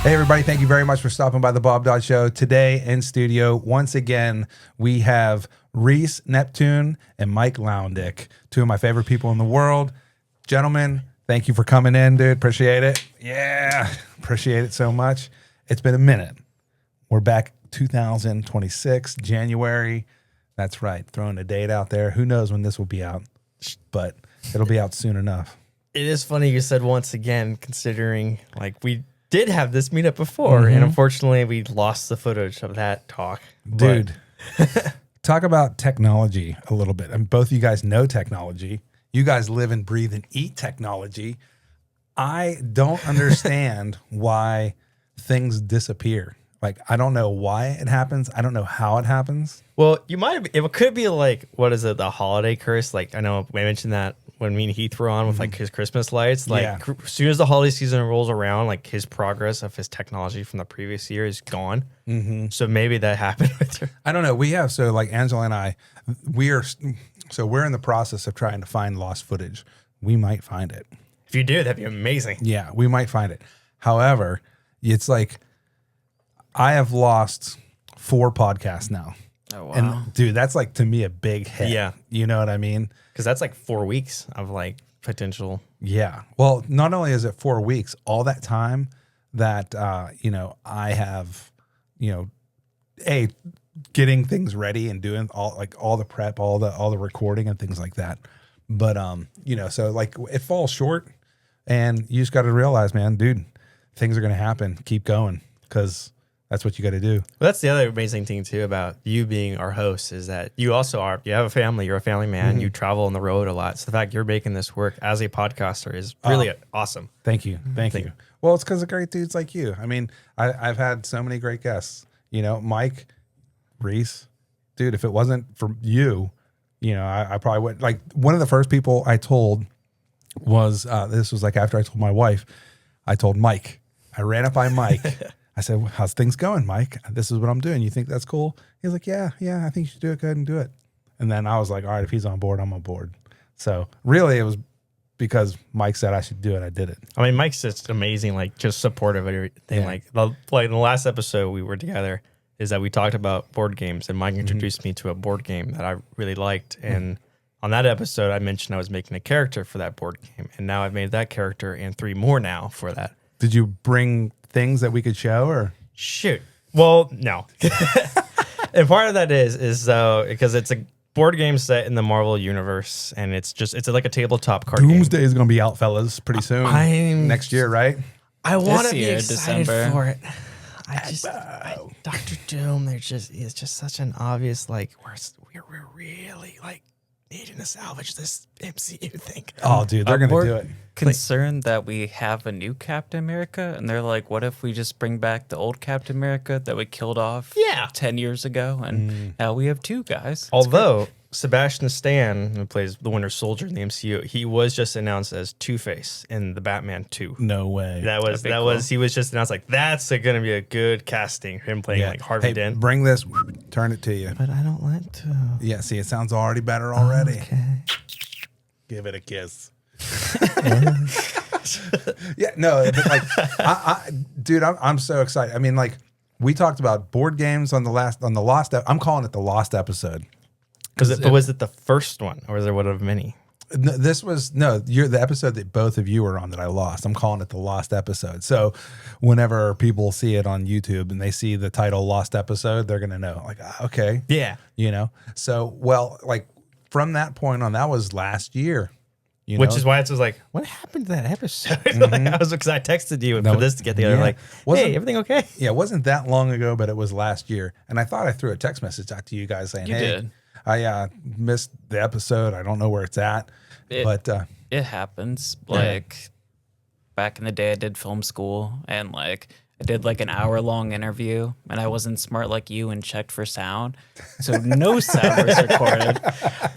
Hey, everybody. Thank you very much for stopping by the Bob Dodd Show. Today in studio, once again, we have Rees Neptune and Mike Lowendick, two of my favorite people in the world. Gentlemen, thank you for coming in, dude. Appreciate it. Yeah, appreciate it so much. It's been a minute. We're back 2026, January. That's right. Throwing a date out there. Who knows when this will be out, but it'll be out soon enough. It is funny you said once again, considering like we did have this meetup before, and unfortunately we lost the footage of that talk. Dude, talk about technology a little bit. I mean, both of you guys know technology. You guys live and breathe and eat technology. I don't understand why things disappear. Like, I don't know why it happens. I don't know how it happens. Well, you might have, it could be like, what is it, the holiday curse? Like, I know we mentioned that when me and Heath were on with like his Christmas lights. Like, as soon as the holiday season rolls around, like his progress of his technology from the previous year is gone. So maybe that happened with her. I don't know. We have, so like Angela and I, we're in the process of trying to find lost footage. We might find it. If you do, that'd be amazing. Yeah, we might find it. However, it's like, I have lost 4 podcasts now. Oh, wow. And dude, that's like to me a big hit. Yeah. You know what I mean? Because that's like 4 weeks of like potential. Yeah. Well, not only is it 4 weeks, all that time that, I have, getting things ready and doing all the prep, all the recording and things like that. But, so like it falls short and you just got to realize, man, dude, things are going to happen. Keep going because that's what you got to do. Well, that's the other amazing thing too about you being our host is that you also you have a family, you're a family man, you travel on the road a lot. So the fact you're making this work as a podcaster is really awesome. Thank you. Thank you. Well, it's because of great dudes like you. I mean, I've had so many great guests, Mike, Rees, dude, if it wasn't for you, I probably would. Like one of the first people I told was, this was like after I told my wife, I told Mike, I ran up by Mike. I said, how's things going, Mike? This is what I'm doing. You think that's cool? He's like, yeah, I think you should do it. Go ahead and do it. And then I was like, all right, if he's on board, I'm on board. So really it was because Mike said I should do it. I did it. I mean, Mike's just amazing, like just supportive of everything. Yeah. Like in the last episode we were together is that we talked about board games and Mike introduced me to a board game that I really liked. And on that episode, I mentioned I was making a character for that board game. And now I've made that character and 3 more now for that. Did you bring things that we could show or? Shoot. Well, no. And part of that is because it's a board game set in the Marvel universe and it's like a tabletop card Doomsday game. is going to be out, fellas, pretty soon. Next year, right? I want to be excited December. For it. Dr. Doom, it's just such an obvious, like, we're really, like, needing to salvage this MCU thing. Oh, dude, they're going to do it. Concerned that we have a new Captain America, and they're like, what if we just bring back the old Captain America that we killed off 10 years ago, and now we have 2 guys. Although Sebastian Stan, who plays the Winter Soldier in the MCU, he was just announced as Two-Face in the Batman 2. No way. He was just announced like that's going to be a good casting. Him playing like Harvey Dent. Bring this, turn it to you. But I don't want to. Yeah, see, it sounds already better already. Okay. Give it a kiss. Yeah, no, but like, dude, I'm so excited. I mean, like, we talked about board games on the lost. I'm calling it the lost episode. Was it the first one, or was there one of many? No, you're the episode that both of you were on that I lost. I'm calling it the lost episode. So whenever people see it on YouTube and they see the title lost episode, they're going to know like, okay. Yeah. So, well, like from that point on, that was last year. Which is why it was like, what happened to that episode? Because I texted you for this to get together. Like, hey, everything okay? Yeah, it wasn't that long ago, but it was last year. And I thought I threw a text message out to you guys saying, You did. I missed the episode. I don't know where it's at. But it happens. Like back in the day, I did film school and like I did like an hour-long interview, and I wasn't smart like you and checked for sound, so no sound was recorded.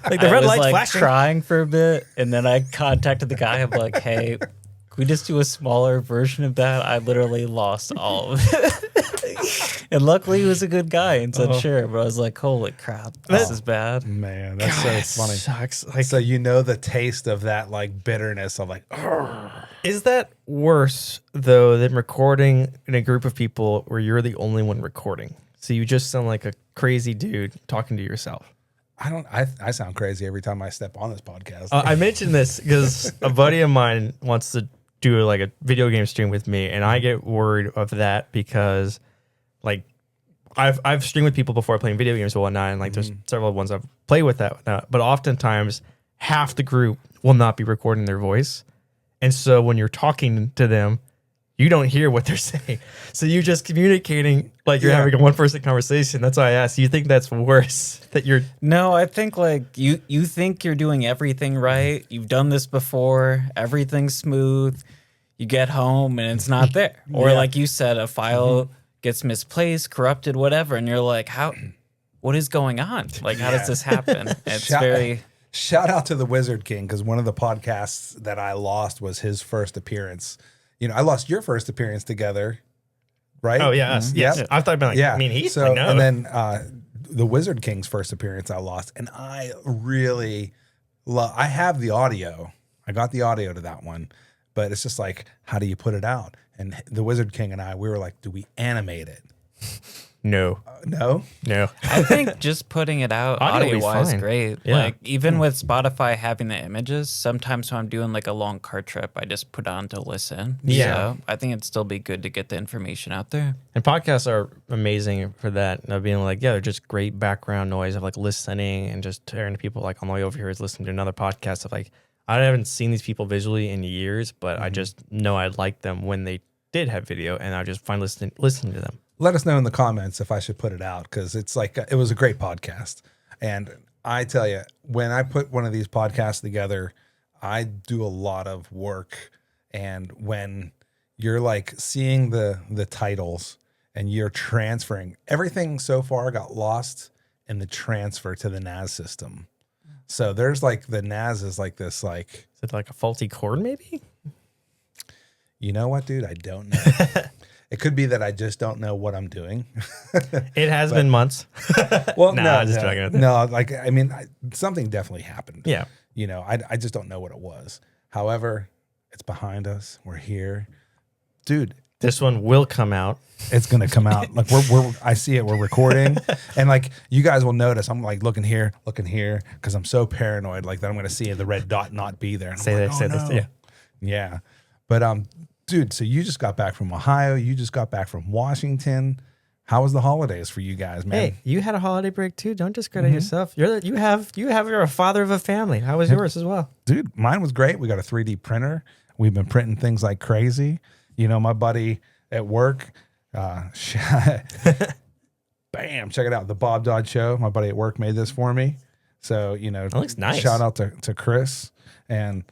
Like the red light's like flashing. Crying for a bit, and then I contacted the guy. I'm like, "Hey, can we just do a smaller version of that?" I literally lost all of it. And luckily, he was a good guy and said sure. But I was like, "Holy crap, this is bad." Man, that's so funny. Sucks. Like, So you know the taste of that like bitterness of like, Is that worse though than recording in a group of people where you're the only one recording? So you just sound like a crazy dude talking to yourself. I sound crazy every time I step on this podcast. I mentioned this because a buddy of mine wants to do like a video game stream with me, and I get worried of that because like I've streamed with people before playing video games and whatnot, and like there's several ones I've played with that, but oftentimes half the group will not be recording their voice. And so when you're talking to them, you don't hear what they're saying. So you're just communicating like you're having a one-person conversation. That's why I asked. You think that's worse? That you're No, I think like you think you're doing everything right. You've done this before. Everything's smooth. You get home and it's not there. Or like you said, a file gets misplaced, corrupted, whatever, and you're like, what is going on? Like, how does this happen? It's Shout out to the Wizard King, because one of the podcasts that I lost was his first appearance. You know, I lost your first appearance together, right? Oh, yeah. Yes. I thought about like, me and Heath. So, no. And then the Wizard King's first appearance I lost. And I really I have the audio. I got the audio to that one. But it's just like, how do you put it out? And the Wizard King and we were like, do we animate it? No. No? No. I think just putting it out audio-wise, great. Yeah. Like, even with Spotify having the images, sometimes when I'm doing like a long car trip, I just put on to listen. Yeah. So I think it'd still be good to get the information out there. And podcasts are amazing for that. Of being like, they're just great background noise of like listening and just hearing to people like on the way over here is listening to another podcast of like, I haven't seen these people visually in years, but I just know I like them when they did have video, and I just find listening to them. Let us know in the comments if I should put it out, because it's like, it was a great podcast. And I tell you, when I put one of these podcasts together, I do a lot of work. And when you're like seeing the titles and you're transferring, everything so far got lost in the transfer to the NAS system. So there's like the NAS is like this, like, Is it like a faulty cord maybe? You know what, dude? I don't know. It could be that I just don't know what I'm doing. It has been months. Well, Nah, I'm just joking. no, like, I mean, something definitely happened. Yeah. You know, I just don't know what it was. However, it's behind us. We're here. Dude, This one will come out. it's going to come out. Like I see it. We're recording. And like, you guys will notice, I'm like looking here, because I'm so paranoid, like that I'm going to see the red dot not be there. And Say I'm like, this. no. Yeah. Yeah. But, dude, so you just got back from Ohio. You just got back from Washington. How was the holidays for you guys, man? Hey, you had a holiday break too. Don't discredit yourself. You're a father of a family. How was yours as well? Dude, mine was great. We got a 3D printer. We've been printing things like crazy. You know, my buddy at work, bam, check it out. The Bob Dodd Show. My buddy at work made this for me. So, you know, That looks nice. Shout out to Chris. And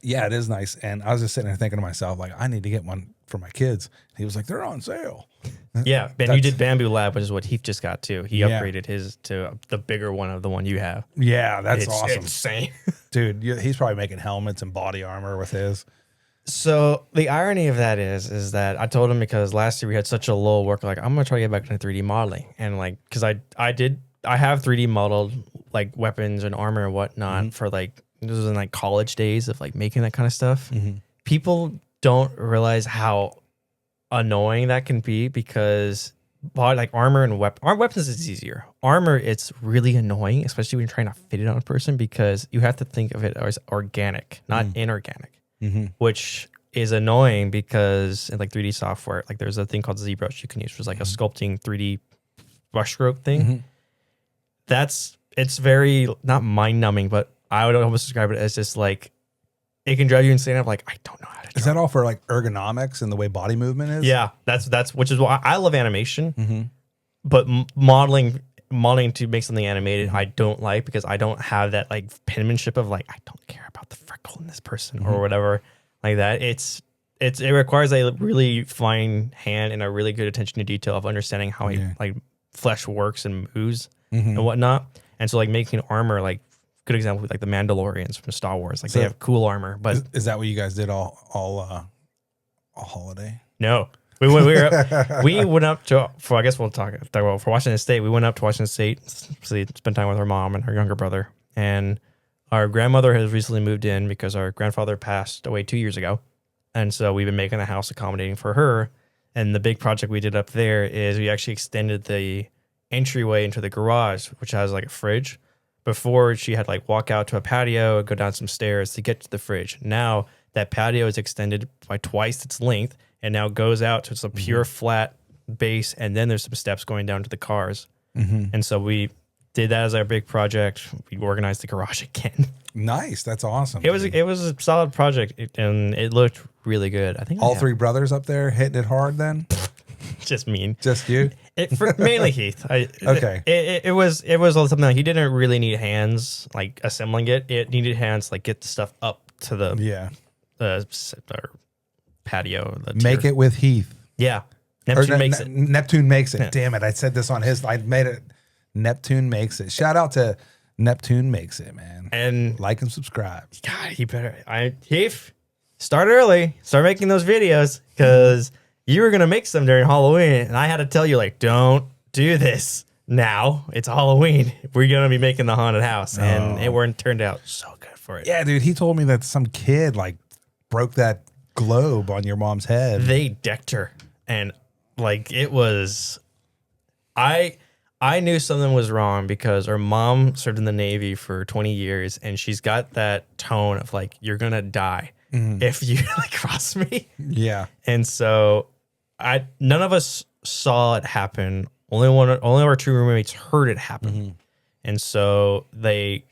yeah, it is nice. And I was just sitting there thinking to myself, like, I need to get one for my kids. He was like, they're on sale. Yeah, Ben, you did Bamboo Lab, which is what Heath just got too. He Yeah. upgraded his to the bigger one of the one you have. Yeah, that's It's awesome. insane. Dude, he's probably making helmets and body armor with his. So the irony of that is that I told him, because last year we had such a low work, like I'm gonna try to get back into 3D modeling, and like because I have 3D modeled like weapons and armor and whatnot for like this was in like college days of like making that kind of stuff. People don't realize how annoying that can be, because like armor and weapons is easier. Armor, it's really annoying, especially when you're trying to fit it on a person, because you have to think of it as organic, not inorganic. Which is annoying because in like 3D software, like there's a thing called ZBrush you can use, which is like a sculpting 3D brushstroke thing. It's very not mind numbing, but I would almost describe it as just like it can drive you insane. Of like, I don't know how to draw. Is that all for like ergonomics and the way body movement is? Yeah, that's which is why I love animation, but modeling to make something animated, I don't like, because I don't have that like penmanship of like, I don't care about the freckle in this person or whatever like that. It requires a really fine hand and a really good attention to detail of understanding how like flesh works and moves and whatnot. And so like making armor, like good example with like the Mandalorians from Star Wars, like they have cool armor, but is that what you guys did all holiday? no. We went up to, for I guess we'll talk about for Washington State. We went up to Washington State, spent time with our mom and her younger brother. And our grandmother has recently moved in because our grandfather passed away 2 years ago. And so we've been making the house accommodating for her. And the big project we did up there is we actually extended the entryway into the garage, which has like a fridge. Before, she had like walk out to a patio, go down some stairs to get to the fridge. Now that patio is extended by twice its length and now goes out to it's a pure flat base. And then there's some steps going down to the cars. And so we did that as our big project. We organized the garage again. Nice. That's awesome. It was a solid project and it looked really good. I think all three brothers up there hitting it hard then? Just mean. Just you? Mainly Heath. Okay. It was something that he didn't really need hands like assembling it. It needed hands like get the stuff up to the patio. Make it with Heath. Yeah. Neptune makes it. Neptune makes it. Yeah. Damn it. I said this on his. I made it. Neptune makes it. Shout out to Neptune makes it, man. And like and subscribe. God, he better. Heath, start early. Start making those videos because you were going to make some during Halloween. And I had to tell you, like, don't do this now. It's Halloween. We're going to be making the haunted house. And it turned out so good for it. Yeah, dude. He told me that some kid, like, broke that globe on your mom's head. They decked her. And, like, it was... I knew something was wrong because her mom served in the Navy for 20 years. And she's got that tone of, like, you're going to die if you, like, cross me. Yeah. And so... none of us saw it happen. Only our two roommates heard it happen. And so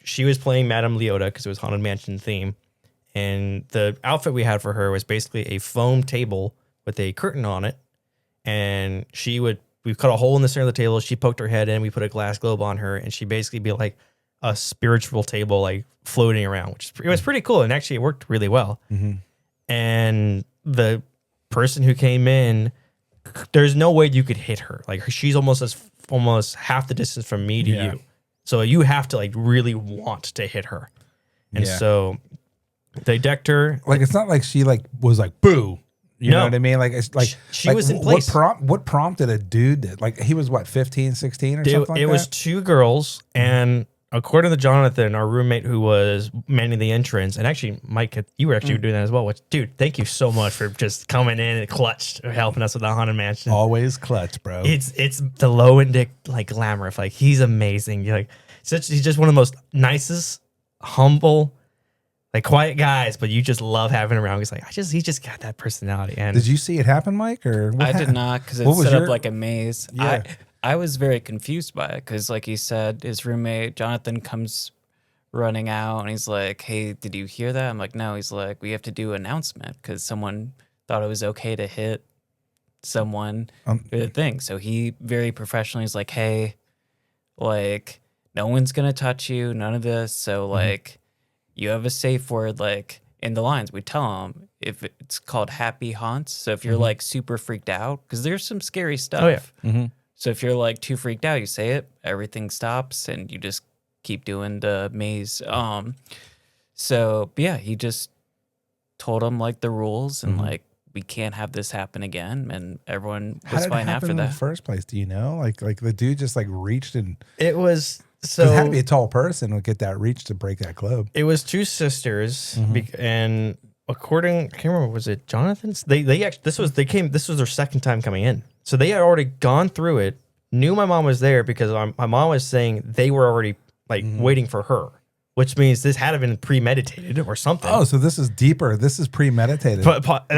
she was playing Madame Leota because it was Haunted Mansion theme. And the outfit we had for her was basically a foam table with a curtain on it. And we cut a hole in the center of the table. She poked her head in. We put a glass globe on her, and she'd basically be like a spiritual table, like floating around, it was pretty cool. And actually, it worked really well. And the person who came in, there's no way you could hit her. Like she's almost half the distance from me to you. So you have to like really want to hit her. And so they decked her. Like it's not like she like was like boo. You know what I mean? Like it's like she was in place. What prompted a dude that, like he was what 15, 16 or something like that? It was two girls and according to Jonathan, our roommate who was manning the entrance, and actually, Mike, you were actually doing that as well. Which, dude, thank you so much for just coming in and clutch, helping us with the Haunted Mansion. Always clutch, bro. It's the Lowendick like glamour. Like he's amazing. You're like he's just one of the most nicest, humble, like quiet guys. But you just love having him around. He's like he just got that personality. And did you see it happen, Mike? Or I did not because it's set up like a maze. Yeah. I was very confused by it because, like he said, his roommate Jonathan comes running out and he's like, "Hey, did you hear that?" I'm like, "No." He's like, "We have to do an announcement because someone thought it was okay to hit someone with a thing." So he very professionally is like, "Hey, like no one's gonna touch you, none of this. So like, you have a safe word like in the lines." We tell them if it's called Happy Haunts. So if you're like super freaked out, because there's some scary stuff. Oh yeah. So if you're like too freaked out, you say it, everything stops, and you just keep doing the maze. So but yeah, he just told him like the rules and like we can't have this happen again, and everyone was fine after that. In the first place, do you know? Like the dude just like reached and it was so. It had to be a tall person to get that reach to break that globe. It was two sisters, and according, I can't remember, was it Jonathan's? They actually this was their second time coming in. So they had already gone through it, knew my mom was there because my mom was saying they were already like waiting for her, which means this had to have been premeditated or something. Oh, so this is deeper. This is premeditated.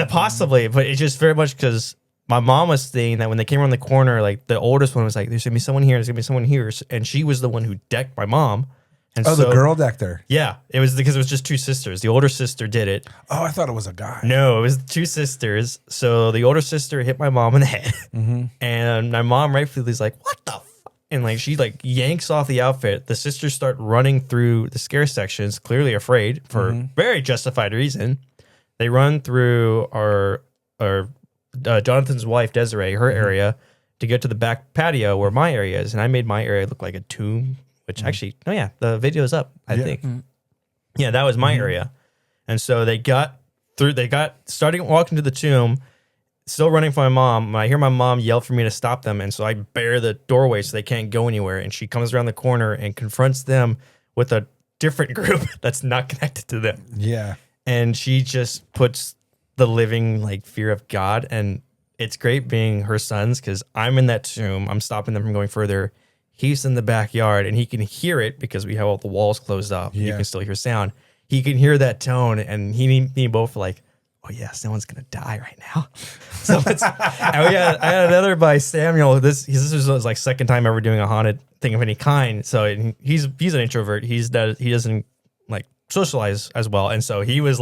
Possibly, but it's just very much because my mom was saying that when they came around the corner, like the oldest one was like, "There's gonna be someone here. There's gonna be someone here," and she was the one who decked my mom. And so, the girl decked her. Yeah, it was because it was just two sisters. The older sister did it. Oh, I thought it was a guy. No, it was two sisters. So the older sister hit my mom in the head, and my mom rightfully is like, "What the fuck?" And like she like yanks off the outfit. The sisters start running through the scare sections, clearly afraid for very justified reason. They run through our Jonathan's wife Desiree, her area, to get to the back patio where my area is, and I made my area look like a tomb. Which actually, the video is up, I think. Yeah, that was my area. And so they starting walking to the tomb, still running for my mom. And I hear my mom yell for me to stop them. And so I bare the doorway so they can't go anywhere. And she comes around the corner and confronts them with a different group that's not connected to them. Yeah. And she just puts the living like fear of God. And it's great being her sons because I'm in that tomb. I'm stopping them from going further. He's in the backyard and he can hear it because we have all the walls closed up. You can still hear sound. He can hear that tone, and me both like, oh yes, no one's gonna die right now. So it's I had another by Samuel. This was like second time ever doing a haunted thing of any kind. So he's an introvert. He doesn't like socialize as well, and so he was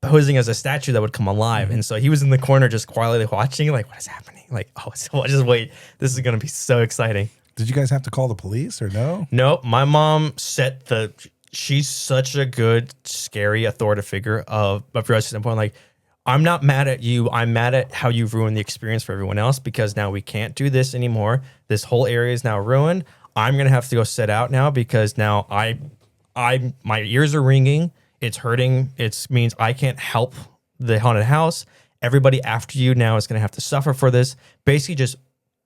posing as a statue that would come alive, and so he was in the corner just quietly watching, like what is happening? Like, oh, so just wait, this is gonna be so exciting. Did you guys have to call the police or no? Nope, my mom set the. She's such a good, scary, authoritative figure of your standpoint. Like, I'm not mad at you. I'm mad at how you've ruined the experience for everyone else because now we can't do this anymore. This whole area is now ruined. I'm gonna have to go sit out now because now my ears are ringing. It's hurting. It means I can't help the haunted house. Everybody after you now is gonna have to suffer for this. Basically, just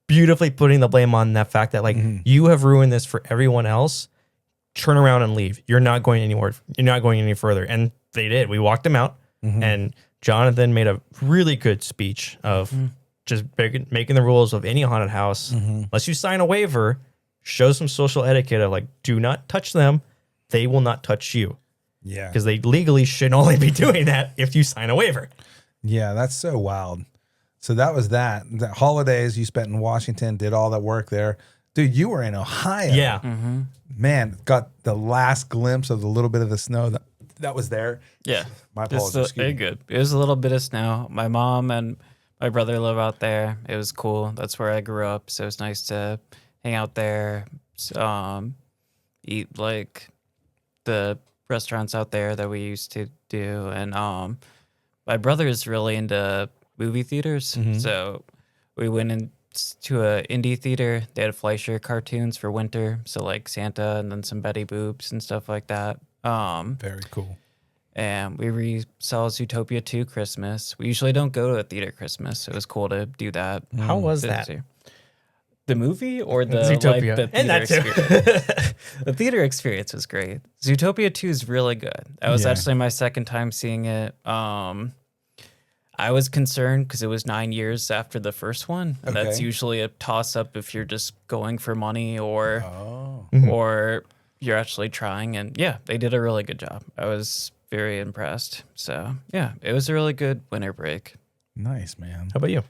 beautifully putting the blame on that fact that like you have ruined this for everyone else. Turn around and leave. You're not going anywhere. You're not going any further. And they did. We walked them out. And Jonathan made a really good speech of just making the rules of any haunted house. Unless you sign a waiver, show some social etiquette of like, do not touch them. They will not touch you. Yeah. Because they legally should only be doing that if you sign a waiver. Yeah, that's so wild. So that was that. The holidays you spent in Washington, did all that work there. Dude, you were in Ohio. Yeah. Man, got the last glimpse of the little bit of the snow that was there. Yeah. My apologies. Good. It was a little bit of snow. My mom and my brother live out there. It was cool. That's where I grew up. So it was nice to hang out there, eat like the restaurants out there that we used to do. And my brother is really into movie theaters. So we went into a indie theater. They had Fleischer cartoons for winter. So like Santa and then some Betty Boobs and stuff like that. Very cool. And we saw Zootopia 2 Christmas. We usually don't go to a theater Christmas. So it was cool to do that. How was that? The movie or the Zootopia? Like, the And that too. experience? The theater experience was great. Zootopia 2 is really good. That was actually my second time seeing it. I was concerned because it was 9 years after the first one. Okay. That's usually a toss-up if you're just going for money or you're actually trying. And yeah, they did a really good job. I was very impressed. So yeah, it was a really good winter break. Nice, man. How about you?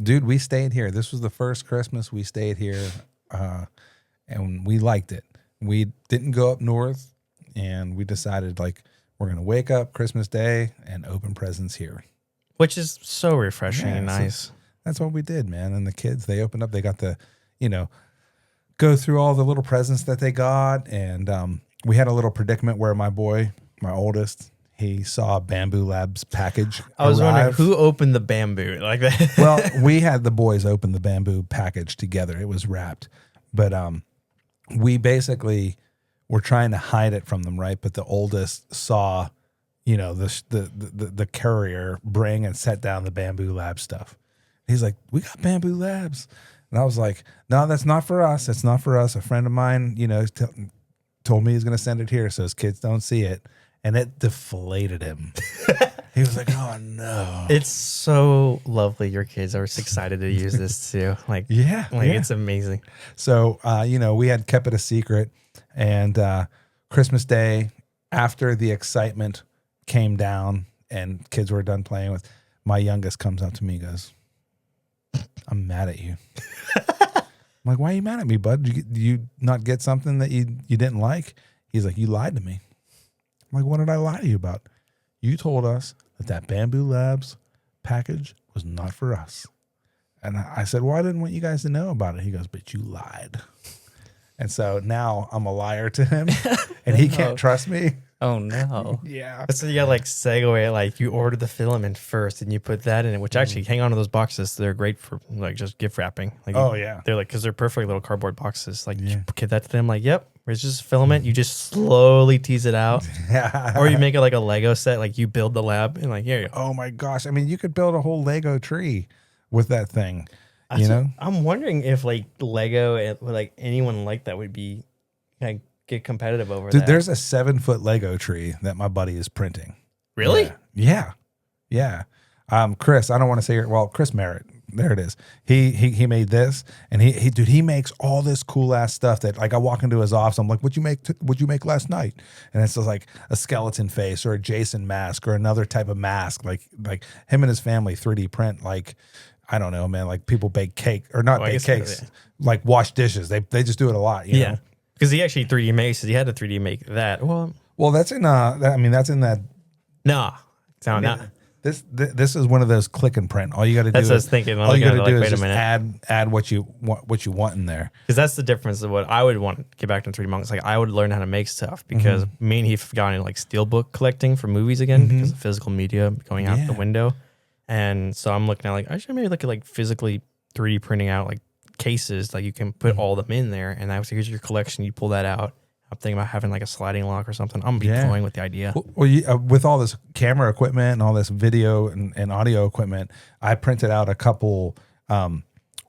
Dude, we stayed here. This was the first Christmas we stayed here, and we liked it. We didn't go up north, and we decided, like, we're going to wake up Christmas Day and open presents here. Which is so refreshing and nice. So that's what we did, man. And the kids, they opened up. They got to, go through all the little presents that they got. And we had a little predicament where my boy, my oldest, he saw a Bamboo Labs package I was arrive. wondering who opened the bamboo like that. Well, we had the boys open the bamboo package together. It was wrapped. But we basically were trying to hide it from them, right? But the oldest saw the courier bring and set down the Bamboo Lab stuff. He's like, we got Bamboo Labs. And I was like, no, that's not for us. It's not for us. A friend of mine, told me he's going to send it here so his kids don't see it. And it deflated him. He was like, oh, no. It's so lovely. Your kids are excited to use this too. It's amazing. So, we had kept it a secret. And Christmas Day, after the excitement came down and kids were done playing with, my youngest comes up to me and goes, I'm mad at you. I'm like, why are you mad at me, bud? Did you not get something that you didn't like? He's like, you lied to me. I'm like, what did I lie to you about? You told us that Bamboo Labs package was not for us. And I said, well, I didn't want you guys to know about it. He goes, but you lied. And so now I'm a liar to him and he can't trust me. Oh, no. Yeah. So you got like segue, like you order the filament first and you put that in it, which actually hang on to those boxes. They're great for like just gift wrapping. Like, they're like, because they're perfect little cardboard boxes. Like you give that to them, like, yep, it's just filament. You just slowly tease it out. Or you make it like a Lego set, like you build the lab and like, here you go. Oh my gosh. I mean, you could build a whole Lego tree with that thing. I'm wondering if like Lego and like anyone like that would be like get competitive over Dude, that. there's a 7-foot Lego tree that my buddy is printing. Really? Yeah. Yeah. Chris, I don't want to say Chris Merritt. There it is. He made this, and he makes all this cool ass stuff that, like, I walk into his office, I'm like, what'd you make last night? And it's just like a skeleton face or a Jason mask or another type of mask. Like him and his family 3D print, like, I don't know, man, like people bake cake or not bake cakes, like wash dishes. They just do it a lot. You know? Because he actually 3D makes it. He had to 3D make that. Well, that's in that's in that. No, it's not. This is one of those click and print. All you got to do. That's what I was thinking. All you got to do is just add what you want in there. Because that's the difference of what I would want to get back to 3D Monks. Like, I would learn how to make stuff because me and he've gone into like steelbook collecting for movies again because of physical media going out the window. And so I'm looking at like, I should maybe look at like physically 3D printing out like cases, like you can put all of them in there. And that was, here's your collection. You pull that out. I'm thinking about having like a sliding lock or something. I'm going with the idea. Well, with all this camera equipment and all this video and audio equipment, I printed out a couple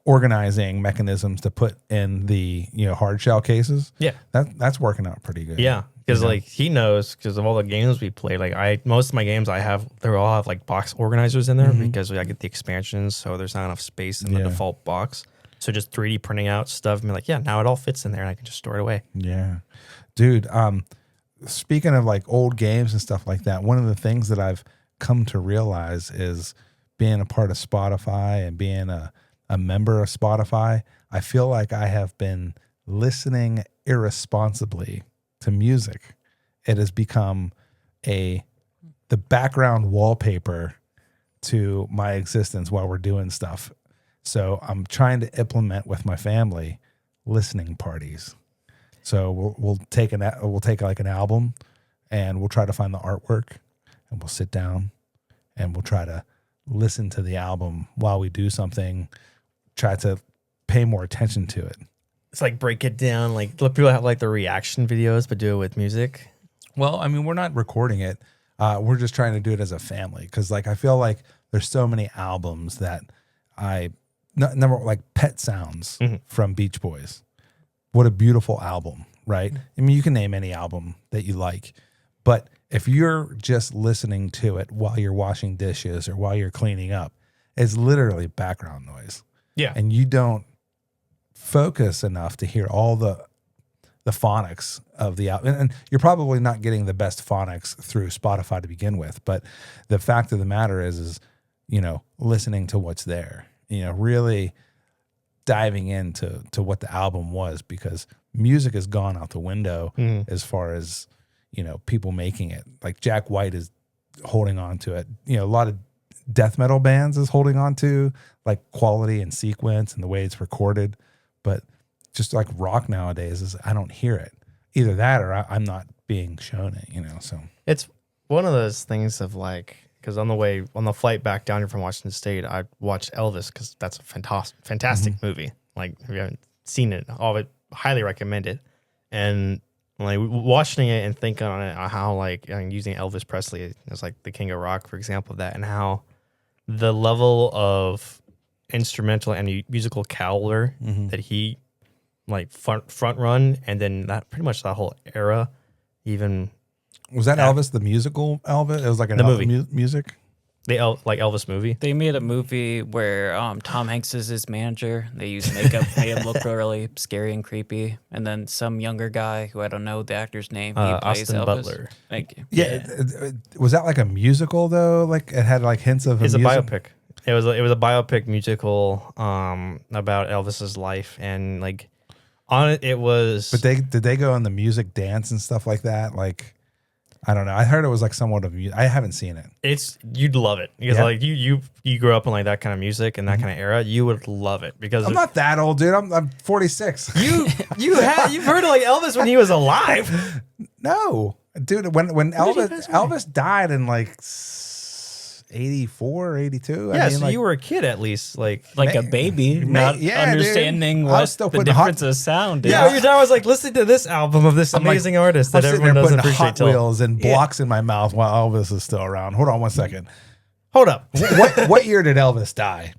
organizing mechanisms to put in the hard shell cases. Yeah, that's working out pretty good. Yeah, because like he knows because of all the games we play. Like most of my games they all have like box organizers in there because I get the expansions, so there's not enough space in the default box. So just 3D printing out stuff and be like, yeah, now it all fits in there and I can just store it away. Yeah. Dude, speaking of like old games and stuff like that, one of the things that I've come to realize is being a part of Spotify and being a member of Spotify, I feel like I have been listening irresponsibly to music. It has become the background wallpaper to my existence while we're doing stuff. So I'm trying to implement with my family listening parties. So we'll take like an album, and we'll try to find the artwork, and we'll sit down, and we'll try to listen to the album while we do something. Try to pay more attention to it. It's like break it down. Like people have like the reaction videos, but do it with music. Well, I mean, we're not recording it. We're just trying to do it as a family because, like, I feel like there's so many albums that number like Pet Sounds from Beach Boys. What a beautiful album, right? I mean, you can name any album that you like, but if you're just listening to it while you're washing dishes or while you're cleaning up, it's literally background noise. Yeah. And you don't focus enough to hear all the phonics of the album. And you're probably not getting the best phonics through Spotify to begin with, but the fact of the matter is listening to what's there, really diving into what the album was, because music has gone out the window as far as people making it. Like Jack White is holding on to it. A lot of death metal bands is holding on to like quality and sequence and the way it's recorded, but just like rock nowadays is I don't hear it. Either that or I'm not being shown it. So it's one of those things of like, because on the flight back down here from Washington State, I watched Elvis because that's a fantastic movie. Like, if you haven't seen it, all of it, highly recommend it. And like watching it and thinking on it, how like using Elvis Presley as like the king of rock, for example, of that, and how the level of instrumental and musical caliber that he like front run, and then that pretty much that whole era, even. Was that Elvis the musical Elvis? It was like an movie music. Like Elvis movie. They made a movie where Tom Hanks is his manager. They used makeup, made him look really scary and creepy. And then some younger guy who I don't know the actor's name. He plays Austin Elvis. Butler. Thank you. Yeah. Was that like a musical though? Like it had like hints of. It's a biopic. It was a biopic musical about Elvis's life, and like on it was. But did they go on the music dance and stuff like that? Like. I don't know. I heard it was like somewhat of. I haven't seen it. You'd love it because like you grew up in like that kind of music and that kind of era. You would love it because I'm not that old, dude. I'm 46. You've heard of like Elvis when he was alive. No, dude. When Elvis died in like 84 or 82. Yeah, I mean, so like, you were a kid at least, like a baby, not understanding what the difference of sound is. Yeah, your dad was like, listen to this album of this amazing artist that everyone doesn't appreciate. Hot Wheels and blocks in my mouth while Elvis is still around. Hold on one second. Hold up. What year did Elvis die?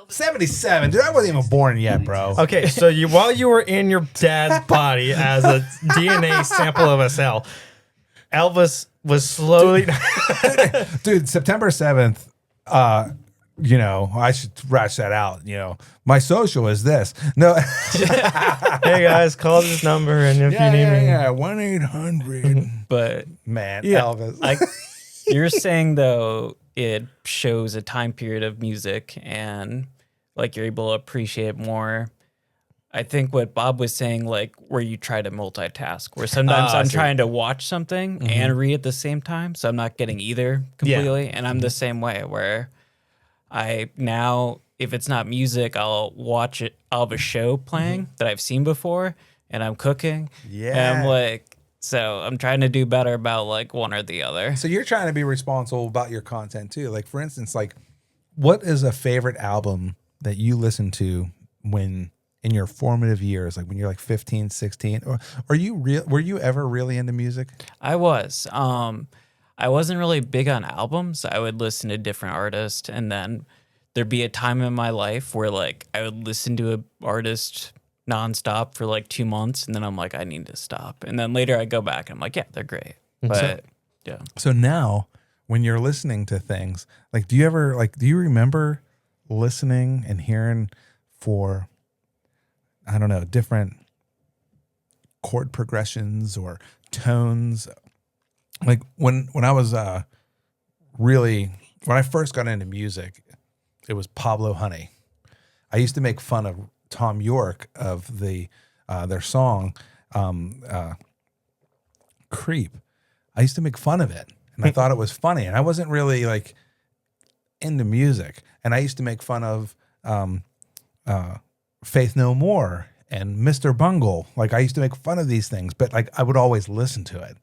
77, dude. I wasn't even born yet, bro. Okay, so while you were in your dad's body as a DNA sample of a cell, Elvis was slowly. Dude, September 7th, I should scratch that out. My social is this. No. Hey guys, call this number and if you need me. Yeah, 1-800. But Man, yeah, Elvis. you're saying though it shows a time period of music and like you're able to appreciate it more. I think what Bob was saying, like where you try to multitask, where sometimes I'm trying to watch something and read at the same time, so I'm not getting either completely. And I'm the same way where I now, if it's not music, I'll watch it. I'll have a show playing that I've seen before, and I'm cooking. Yeah. And I'm like, so I'm trying to do better about like one or the other. So you're trying to be responsible about your content too. Like for instance, like what is a favorite album that you listen to when in your formative years, like when you're like 15, 16, or were you ever really into music? I was. I wasn't really big on albums. I would listen to different artists, and then there'd be a time in my life where like I would listen to an artist nonstop for like 2 months, and then I'm like, I need to stop. And then later I go back and I'm like, yeah, they're great. But yeah. So now when you're listening to things, like do you remember listening and hearing for, I don't know, different chord progressions or tones? Like when I was when I first got into music, it was Pablo Honey. I used to make fun of Tom York of their song Creep. I used to make fun of it, and I thought it was funny, and I wasn't really like into music. And I used to make fun of Faith No More and Mr. Bungle. Like I used to make fun of these things, but like I would always listen to it.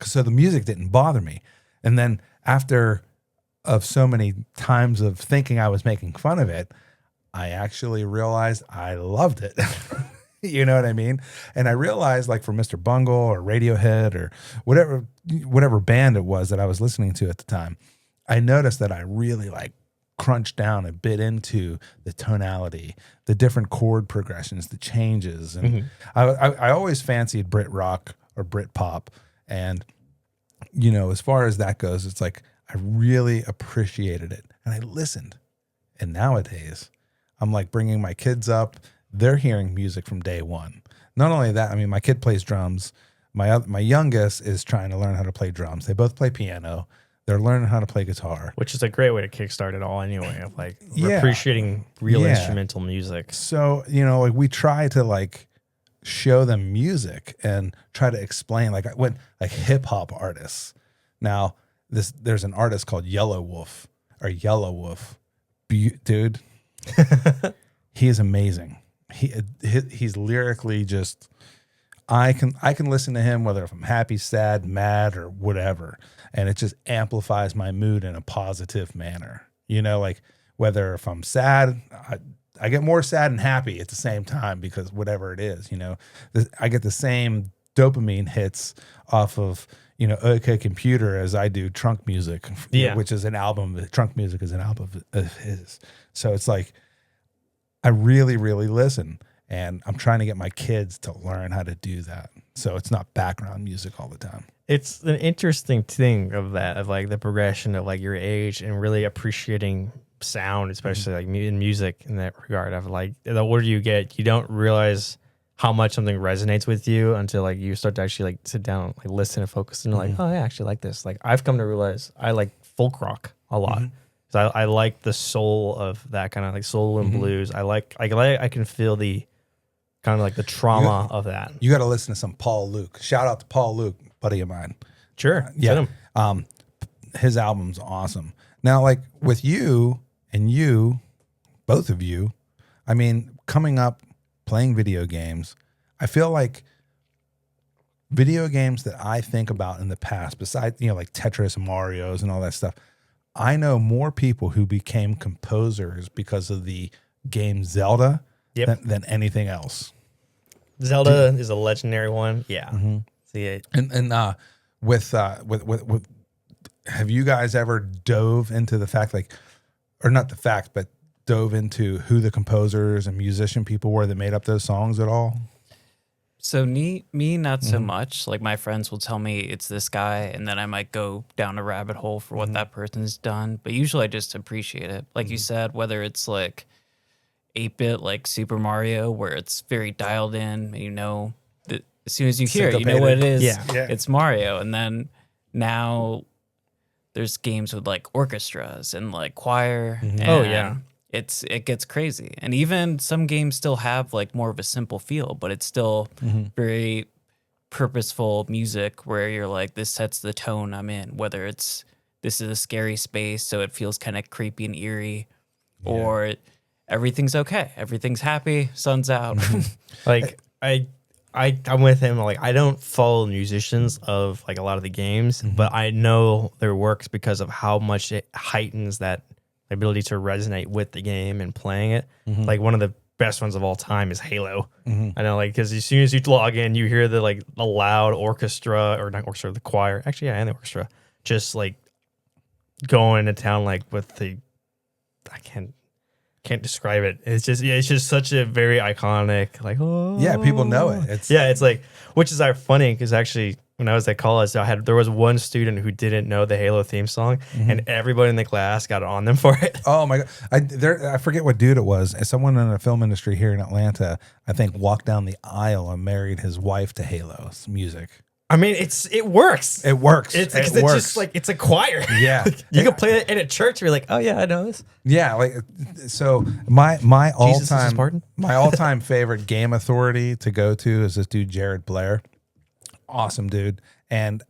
So the music didn't bother me. And then after of so many times of thinking I was making fun of it, I actually realized I loved it. You know what I mean? And I realized like for Mr. Bungle or Radiohead or whatever band it was that I was listening to at the time, I noticed that I really like crunched down and bit into the tonality, the different chord progressions, the changes. And I always fancied Brit rock or Brit pop. And, as far as that goes, it's like I really appreciated it and I listened. And nowadays, I'm like bringing my kids up. They're hearing music from day one. Not only that, I mean, my kid plays drums. My youngest is trying to learn how to play drums. They both play piano. They're learning how to play guitar. Which is a great way to kickstart it all anyway, of like appreciating real instrumental music. So, like we try to like show them music and try to explain like when like hip hop artists. Now there's an artist called Yellow Wolf. Dude, he is amazing. He's lyrically just, I can listen to him whether if I'm happy, sad, mad, or whatever, and it just amplifies my mood in a positive manner. Like whether if I'm sad, I get more sad and happy at the same time because whatever it is, I get the same dopamine hits off of, OK Computer as I do Trunk Music, which is an album. Trunk Music is an album of his. So it's like, I really, really listen, and I'm trying to get my kids to learn how to do that. So it's not background music all the time. It's an interesting thing of that, of like the progression of like your age and really appreciating sound, especially like in music in that regard of like the older you get, you don't realize how much something resonates with you until like you start to actually like sit down, like listen and focus and like, oh, I actually like this. Like I've come to realize I like folk rock a lot. So I like the soul of that kind of like soul and blues. I can feel the kind of like the trauma of that. You got to listen to some Paul Luke. Shout out to Paul Luke, buddy of mine. Sure. Yeah. His album's awesome. Now, like with you and both of you, I mean, coming up playing video games, I feel like video games that I think about in the past, besides, like Tetris and Mario's and all that stuff, I know more people who became composers because of the game Zelda than anything else. Zelda is a legendary one. Yeah. See, and with have you guys ever dove into the fact, like, or not the fact, but dove into who the composers and musician people were that made up those songs at all? So me, not so much. Like my friends will tell me it's this guy, and then I might go down a rabbit hole for what that person's done. But usually, I just appreciate it. Like you said, whether it's like 8-bit, like Super Mario, where it's very dialed in, and you know that as soon as you hear it, you know what it is. Yeah. It's Mario. And then now there's games with like orchestras and like choir. And Oh, yeah. it gets crazy. And even some games still have like more of a simple feel, but it's still very purposeful music where you're like, this sets the tone I'm in, whether it's this is a scary space, so it feels kind of creepy and eerie, or everything's okay, everything's happy, sun's out. Like I'm with him. Like I don't follow musicians of like a lot of the games, but I know their works because of how much it heightens that ability to resonate with the game and playing it. Like one of the best ones of all time is Halo. I know, like, because as soon as you log in, you hear the like the loud orchestra, or not orchestra, the choir. Actually, yeah, and the orchestra just like going to town, like with the I can't describe it. It's just such a very iconic, like, oh Yeah, people know it. it's like, which is funny because actually when I was at college, there was one student who didn't know the Halo theme song, and everybody in the class got on them for it. Oh my god! I forget what dude it was. Someone in the film industry here in Atlanta, I think, walked down the aisle and married his wife to Halo's music. I mean, it works. It works. It's it it's works. just like it's a choir. Yeah, You can play it in a church. You're like, oh yeah, I know this. yeah. Like so, my all Jesus is time pardon? my all time favorite game authority to go to is this dude Jared Blair. Awesome dude. And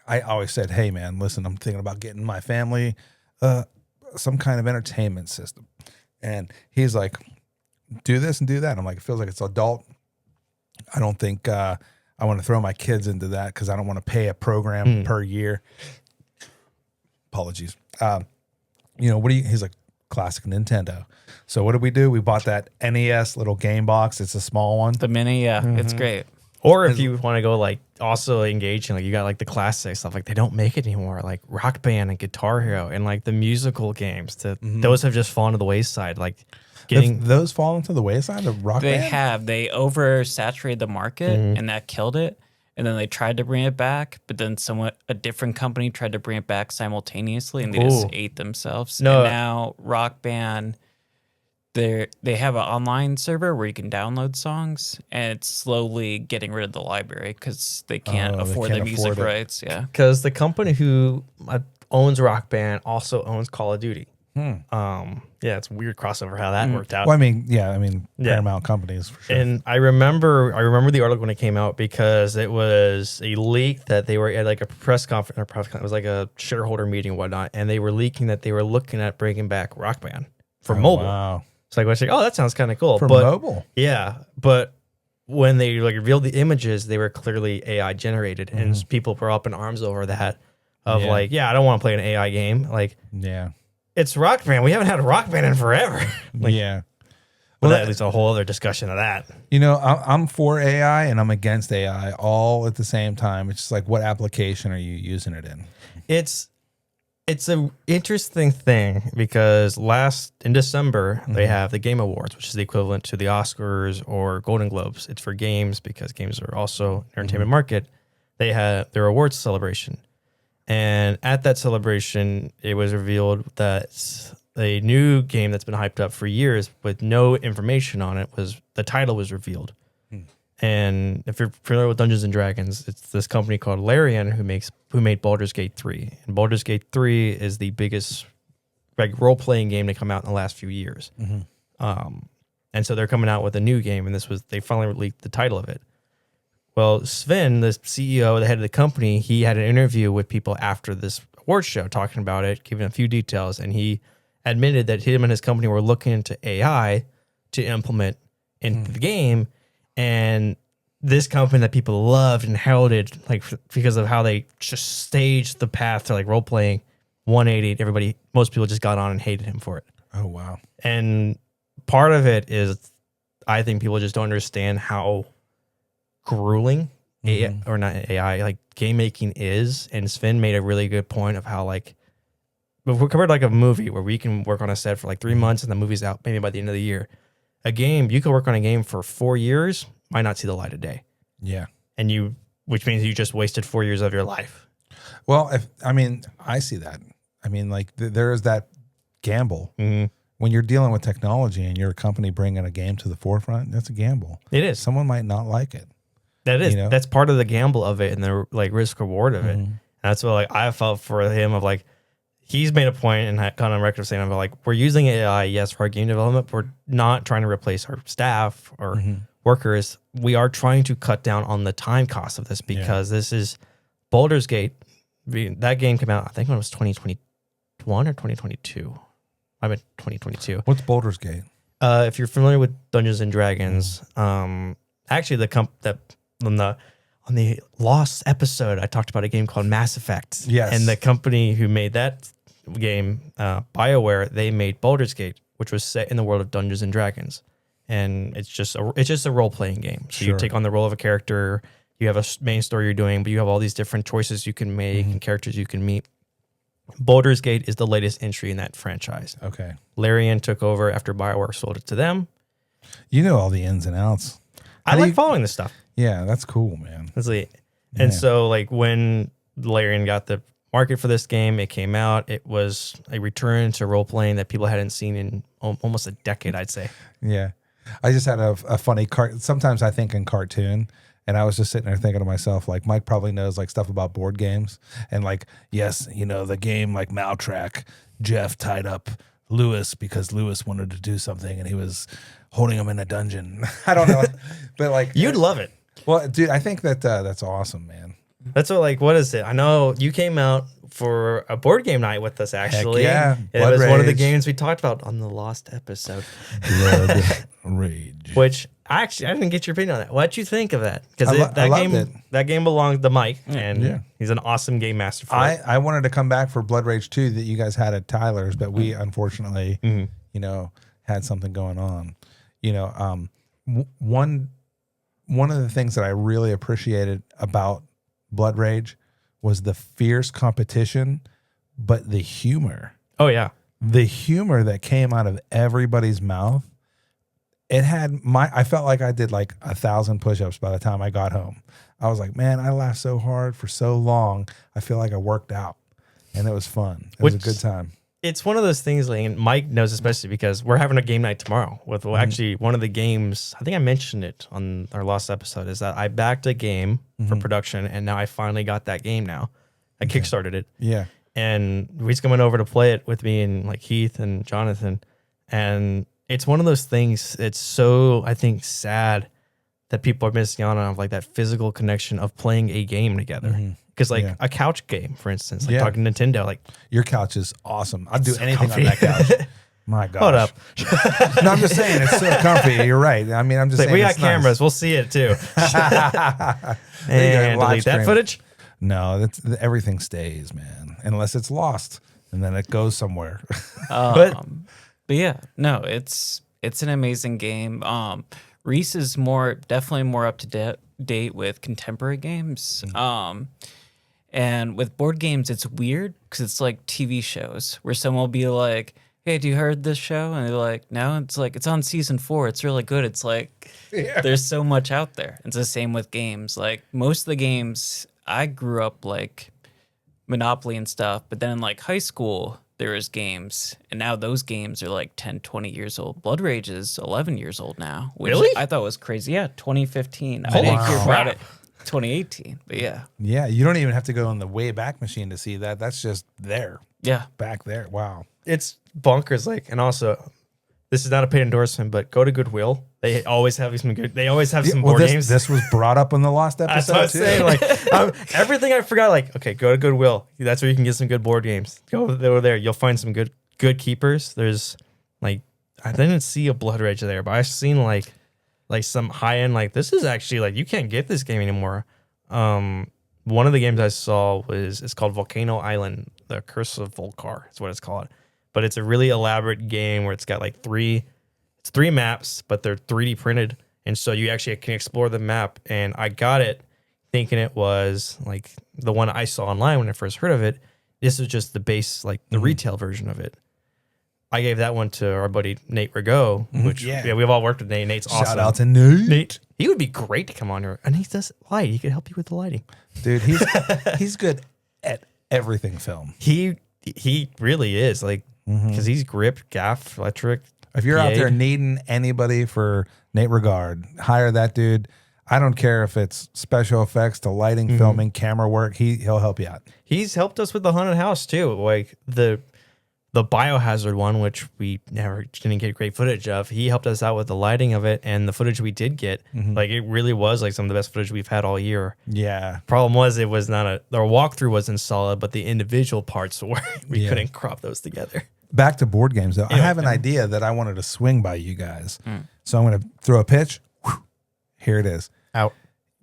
I always said, hey man, listen, I'm thinking about getting my family some kind of entertainment system. And he's like, do this and do that. I'm like, it feels like it's adult. I don't think I want to throw my kids into that because I don't want to pay a program per year. Apologies. He's like, classic Nintendo. So what did we do? We bought that NES little game box. It's a small one. The mini, it's great. Or if you want to go like also engage in, like, you got like the classic stuff, like they don't make it anymore, like Rock Band and Guitar Hero and like the musical games. Those have just fallen to the wayside. Like getting those fallen to the wayside of Rock Band? They oversaturated the market, and that killed it. And then they tried to bring it back, but then a different company tried to bring it back simultaneously, and they just ate themselves. No. And now Rock Band, they have an online server where you can download songs, and it's slowly getting rid of the library because they can't afford the music rights. Yeah, because the company who owns Rock Band also owns Call of Duty. Yeah, it's a weird crossover how that worked out. Well, Paramount companies for sure. And I remember the article when it came out because it was a leak that they were at like a press conference. It was like a shareholder meeting and whatnot, and they were leaking that they were looking at bringing back Rock Band for mobile. Wow. So I was like, oh, that sounds kind of cool. For mobile? Yeah, but when they like revealed the images, they were clearly AI generated, and people were up in arms over that. I don't want to play an AI game. Like, yeah. It's Rock Band. We haven't had a Rock Band in forever. Yeah. Well, that leads to a whole other discussion of that. I'm for AI and I'm against AI all at the same time. It's just like, what application are you using it in? It's an interesting thing because in December, they have the Game Awards, which is the equivalent to the Oscars or Golden Globes. It's for games because games are also an entertainment market. They had their awards celebration. And at that celebration, it was revealed that a new game that's been hyped up for years with no information on it the title was revealed. And if you're familiar with Dungeons and Dragons, it's this company called Larian who made Baldur's Gate 3. And Baldur's Gate 3 is the biggest role-playing game to come out in the last few years. And so they're coming out with a new game, and they finally leaked the title of it. Well, Sven, the CEO, the head of the company, he had an interview with people after this award show talking about it, giving a few details, and he admitted that him and his company were looking into AI to implement into the game, and this company that people loved and heralded, like because of how they just staged the path to like role playing 180, most people just got on and hated him for it. Oh wow! And part of it is, I think people just don't understand how grueling AI, like game making is. And Sven made a really good point of how like if we covered like a movie where we can work on a set for like 3 months and the movie's out maybe by the end of the year. A game, you can work on a game for 4 years, might not see the light of day. Yeah. Which means you just wasted 4 years of your life. Well, I see that. I mean, like there is that gamble when you're dealing with technology and you're a company bringing a game to the forefront. That's a gamble. It is. Someone might not like it. That is. That's part of the gamble of it and the like risk reward of it. And that's what like I felt for him of like he's made a point and gone on record of saying, like, we're using AI, yes, for our game development, but we're not trying to replace our staff or workers. We are trying to cut down on the time cost of this because this is Baldur's Gate. That game came out, I think, when it was 2021 or 2022. I meant 2022. What's Baldur's Gate? If you're familiar with Dungeons and Dragons, actually, on the Lost episode, I talked about a game called Mass Effect. Yes. And the company who made that game, BioWare, they made Baldur's Gate, which was set in the world of Dungeons and Dragons. And it's just a role-playing game. So you take on the role of a character, you have a main story you're doing, but you have all these different choices you can make and characters you can meet. Baldur's Gate is the latest entry in that franchise. Okay. Larian took over after BioWare sold it to them. You know all the ins and outs. I like following this stuff. Yeah, that's cool, man. And so, like, when Larian got the market for this game, it came out. It was a return to role playing that people hadn't seen in almost a decade, I'd say. Yeah. I just had a funny sometimes I think in cartoon, and I was just sitting there thinking to myself, like, Mike probably knows like stuff about board games. And like, yes, you know, the game like Maltrack, Jeff tied up Lewis because Lewis wanted to do something and he was holding him in a dungeon. I don't know. But like, You'd love it. Well, dude, I think that that's awesome, man. That's what is it? I know you came out for a board game night with us, actually. Heck yeah. It was one of the Rage. games we talked about on the Lost episode. Blood Rage. Which, I didn't get your opinion on that. What'd you think of that? Because I loved it. That game belonged to Mike, and he's an awesome game master for it. I wanted to come back for Blood Rage 2 that you guys had at Tyler's, but we unfortunately, you know, had something going on. You know, one of the things that I really appreciated about Blood Rage was the fierce competition, but the humor. Oh, yeah. The humor that came out of everybody's mouth. I felt like I did like 1,000 push-ups by the time I got home. I was like, man, I laughed so hard for so long. I feel like I worked out, and it was fun. It was a good time. It's one of those things, like, and Mike knows especially because we're having a game night tomorrow with actually one of the games. I think I mentioned it on our last episode. Is that I backed a game for production, and now I finally got that game. Now I kickstarted it. Yeah, and he's coming over to play it with me and like Heath and Jonathan, and it's one of those things. It's so, I think, sad that people are missing out on, like, that physical connection of playing a game together. Because like a couch game, for instance, like talking Nintendo, like your couch is awesome. I'd do anything on that couch. My gosh. Hold up. No, I'm just saying it's so comfy. You're right. I mean, I'm just saying we got it's cameras. nice. We'll see it too. And delete that footage. No, everything stays, man, unless it's lost, and then it goes somewhere. But yeah, no, it's an amazing game. Reese is definitely more up to date with contemporary games. And with board games, it's weird because it's like TV shows where someone will be like, hey, do you heard this show? And they're like, no. It's like, it's on season 4. It's really good. It's like, there's so much out there. It's the same with games. Like most of the games, I grew up like Monopoly and stuff, but then in like high school, there was games, and now those games are like 10, 20 years old. Blood Rage is 11 years old now, which really? I thought was crazy. Yeah, 2015. Holy I didn't hear about crap. it 2018, but yeah. Yeah, you don't even have to go on the way back machine to see that. That's just there. Yeah. Back there. Wow. It's bonkers. Like, and also, this is not a paid endorsement, but go to Goodwill. They always have some good. They always have some board games. This was brought up in the last episode. That's what I was too. saying. Like everything I forgot. Like, okay, go to Goodwill. That's where you can get some good board games. Go over there. You'll find some good keepers. There's like, I didn't see a Blood Rage there, but I've seen like some high end. Like, this is actually like, you can't get this game anymore. One of the games I saw it's called Volcano Island: The Curse of Volcar. That's what it's called. But it's a really elaborate game where it's got like three maps, but they're 3D printed. And so you actually can explore the map. And I got it thinking it was like the one I saw online when I first heard of it. This is just the base, like the retail version of it. I gave that one to our buddy Nate Rigaud, which we've all worked with Nate. Nate's awesome. Shout out to Nate. Nate. He would be great to come on here, and he does light. He could help you with the lighting, dude. He's good at everything film. He really is, like, because he's grip, gaff, electric. If you're out there needing anybody for Nate Regard, hire that dude. I don't care if it's special effects to lighting, filming, camera work. He'll help you out. He's helped us with the haunted house too, like the biohazard one, which we never didn't get great footage of. He helped us out with the lighting of it, and the footage we did get, like, it really was like some of the best footage we've had all year. Yeah. Problem was, it was not our walkthrough wasn't solid, but the individual parts were we couldn't crop those together. Back to board games though. Anyway, I have an idea that I wanted to swing by you guys. So I'm going to throw a pitch. Whew, here it is. Out.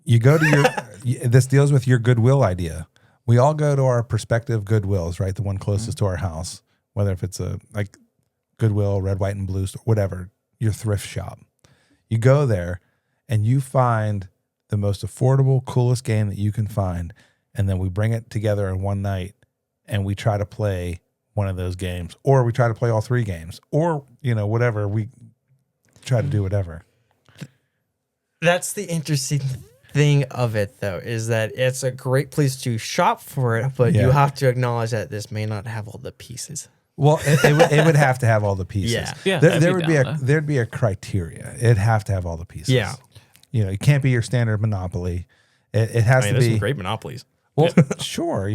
You go to this deals with your Goodwill idea. We all go to our prospective Goodwills, right? The one closest to our house. Whether if it's a like Goodwill, Red, White, and Blue store, whatever, your thrift shop. You go there and you find the most affordable, coolest game that you can find. And then we bring it together in one night and we try to play one of those games, or we try to play all 3 games, or, whatever. We try to do whatever. That's the interesting thing of it, though, is that it's a great place to shop for it, but you have to acknowledge that this may not have all the pieces. Well, it would have to have all the pieces. Yeah. There'd be a criteria. It'd have to have all the pieces. Yeah. It can't be your standard Monopoly. It has to be. There's some great Monopolies. Well, sure,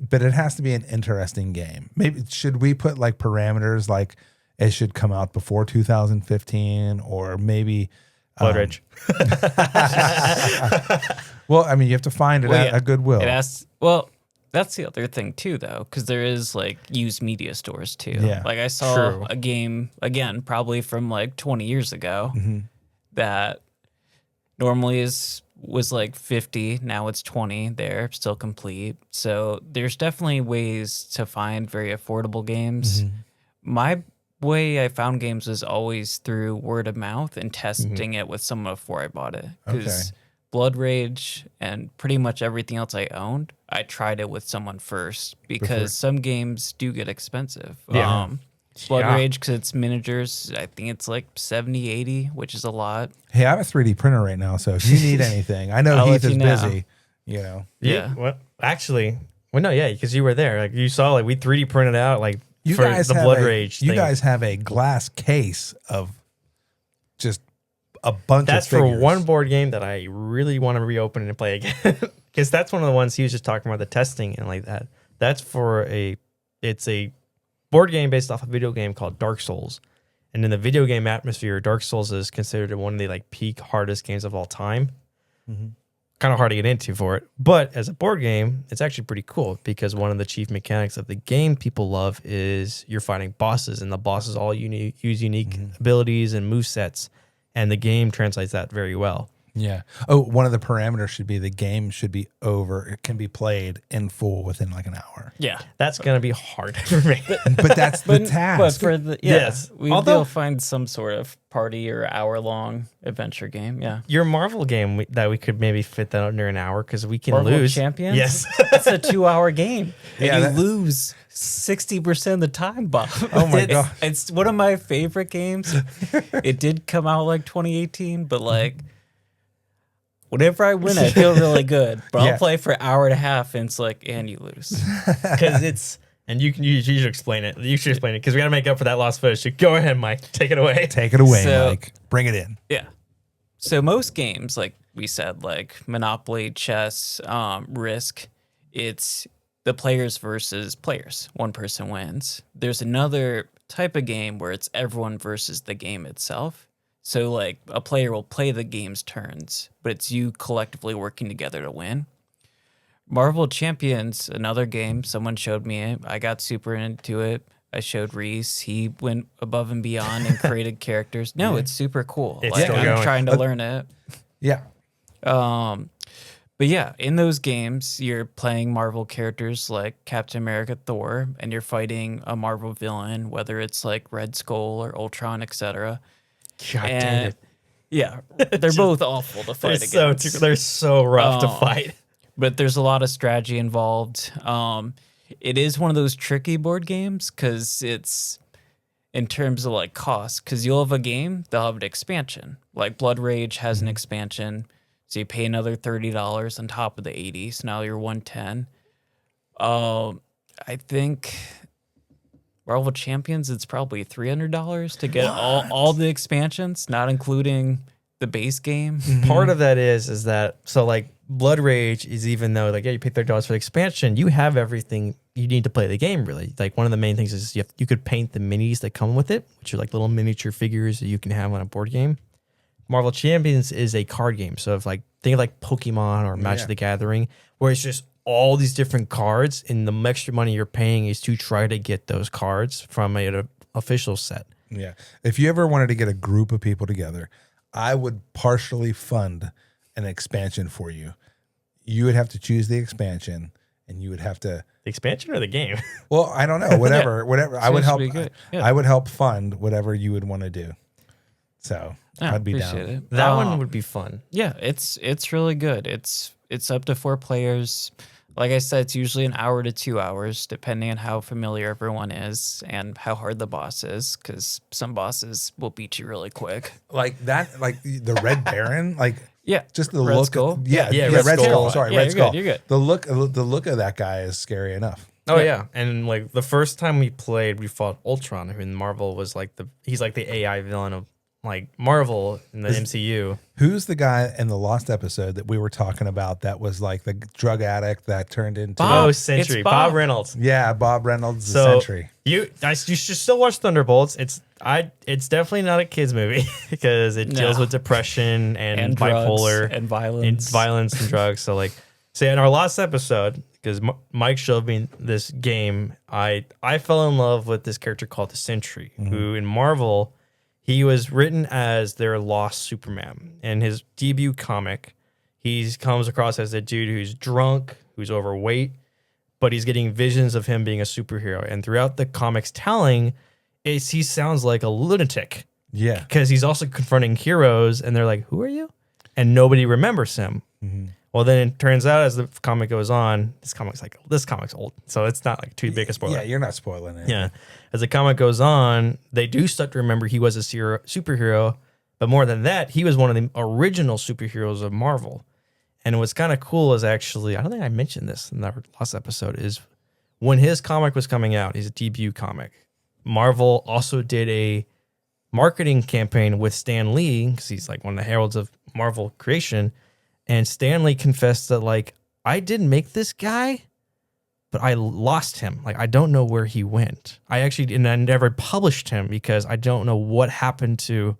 but it has to be an interesting game. Maybe should we put like parameters, like it should come out before 2015, or maybe Blood Rage. Well, I mean, you have to find it at a Goodwill. That's the other thing too, though, because there is like used media stores too. Yeah. Like I saw a game again, probably from like 20 years ago, that normally was like 50. Now it's 20. There, still complete. So there's definitely ways to find very affordable games. My way I found games was always through word of mouth and testing it with someone before I bought it. Because Blood Rage and pretty much everything else I owned, I tried it with someone first, because some games do get expensive. Blood Rage, because it's miniatures, I think it's like 70, 80, which is a lot. Hey, I have a 3D printer right now, so if you need anything, I know Heath is busy. Yeah. Well, actually, because you were there. Like, you saw, like, we 3D printed out, like, you for guys the Blood Rage thing. You guys have a glass case of just a bunch That's of figures. for one board game that I really want to reopen and play again. Because that's one of the ones he was just talking about, the testing and like that. That's for it's a board game based off a video game called Dark Souls. And in the video game atmosphere, Dark Souls is considered one of the like peak hardest games of all time. Kind of hard to get into for it. But as a board game, it's actually pretty cool, because one of the chief mechanics of the game people love is you're fighting bosses, and the bosses all use unique abilities and movesets. And the game translates that very well. Yeah. Oh, one of the parameters should be the game should be over. It can be played in full within like an hour. Yeah. That's going to be hard for me. But that's the task. But for the, Yes. We'll find some sort of party or hour-long adventure game. Yeah. Your Marvel game that we could maybe fit that under an hour, because we can Marvel lose. Champions? Yes. It's a 2-hour game. And Yeah, you lose 60% of the time, Bob. Oh my God. It's one of my favorite games. It did come out like 2018, but like whenever I win, I feel really good. But I'll play for an hour and a half, and it's like, and you lose. Because it's, and you should explain it. You should explain it, because we got to make up for that lost footage. So go ahead, Mike. Take it away. Take it away, So- Mike. Bring it in. Yeah. So most games, like we said, like Monopoly, chess, Risk, it's the players versus players. One person wins. There's another type of game where it's everyone versus the game itself. So like a player will play the game's turns, but it's you collectively working together to win. Marvel Champions, another game. Someone showed me it. I got super into it. I showed Rees. He went above and beyond and created characters. No, it's super cool. It's like still I'm going. trying to learn it. Yeah. But yeah, in those games, you're playing Marvel characters like Captain America, Thor, and you're fighting a Marvel villain, whether it's like Red Skull or Ultron, etc. God dang And it. yeah, they're both awful to fight against. They're so rough to fight. But there's a lot of strategy involved. It is one of those tricky board games because in terms of like cost, because you'll have a game, they'll have an expansion. Like Blood Rage has an expansion, so you pay another $30 on top of the 80, so now you're 110. I think Marvel Champions, it's probably $300 to get all the expansions, not including the base game. Part of that is that, so like Blood Rage is, even though like, yeah, you pay $30 for the expansion, you have everything you need to play the game, really. Like one of the main things is you could paint the minis that come with it, which are like little miniature figures that you can have on a board game. Marvel Champions is a card game. So if like, think of like Pokemon or Magic the Gathering, where it's just all these different cards, and the extra money you're paying is to try to get those cards from an official set. Yeah. If you ever wanted to get a group of people together, I would partially fund an expansion for you. You would have to choose the expansion, and you would have to The expansion or the game? Well, I don't know. Whatever. I would help. Yeah. I would help fund whatever you would want to do. So I'd be down. Appreciate it. That one would be fun. Yeah, it's really good. It's up to 4 players. Like I said, it's usually an hour to 2 hours, depending on how familiar everyone is and how hard the boss is, because some bosses will beat you really quick. Like that, like the Red Baron, like Yeah, just the Red look. Skull? Yeah, Red Skull. Sorry, Yeah, Red you're Skull. good, you're good. The look of that guy is scary enough. Oh yeah, and like the first time we played, we fought Ultron, who in Marvel was like he's like the AI villain of like Marvel in the MCU. Who's the guy in the Lost episode that we were talking about that was like the drug addict that turned into Sentry, It's Bob Bob. Reynolds. Yeah, Bob Reynolds, the So Sentry. you should still watch Thunderbolts. It's definitely not a kids movie because it deals with depression and bipolar and violence. and drugs. So like, say in our last episode, because Mike showed me this game, I fell in love with this character called the Sentry, who in Marvel, he was written as their lost Superman. In his debut comic, he comes across as a dude who's drunk, who's overweight, but he's getting visions of him being a superhero. And throughout the comic's telling, he sounds like a lunatic. Yeah. Because he's also confronting heroes, and they're like, who are you? And nobody remembers him. Well, then it turns out as the comic goes on, this comic's old, so it's not like too big a spoiler. Yeah, you're not spoiling it. Yeah. As the comic goes on, they do start to remember he was a superhero, but more than that, he was one of the original superheroes of Marvel. And what's kind of cool is actually, I don't think I mentioned this in the last episode, is when his comic was coming out, his debut comic, Marvel also did a marketing campaign with Stan Lee, because he's like one of the heralds of Marvel creation. And Stan Lee confessed that, like, I didn't make this guy, but I lost him. Like, I don't know where he went. I never published him because I don't know what happened to,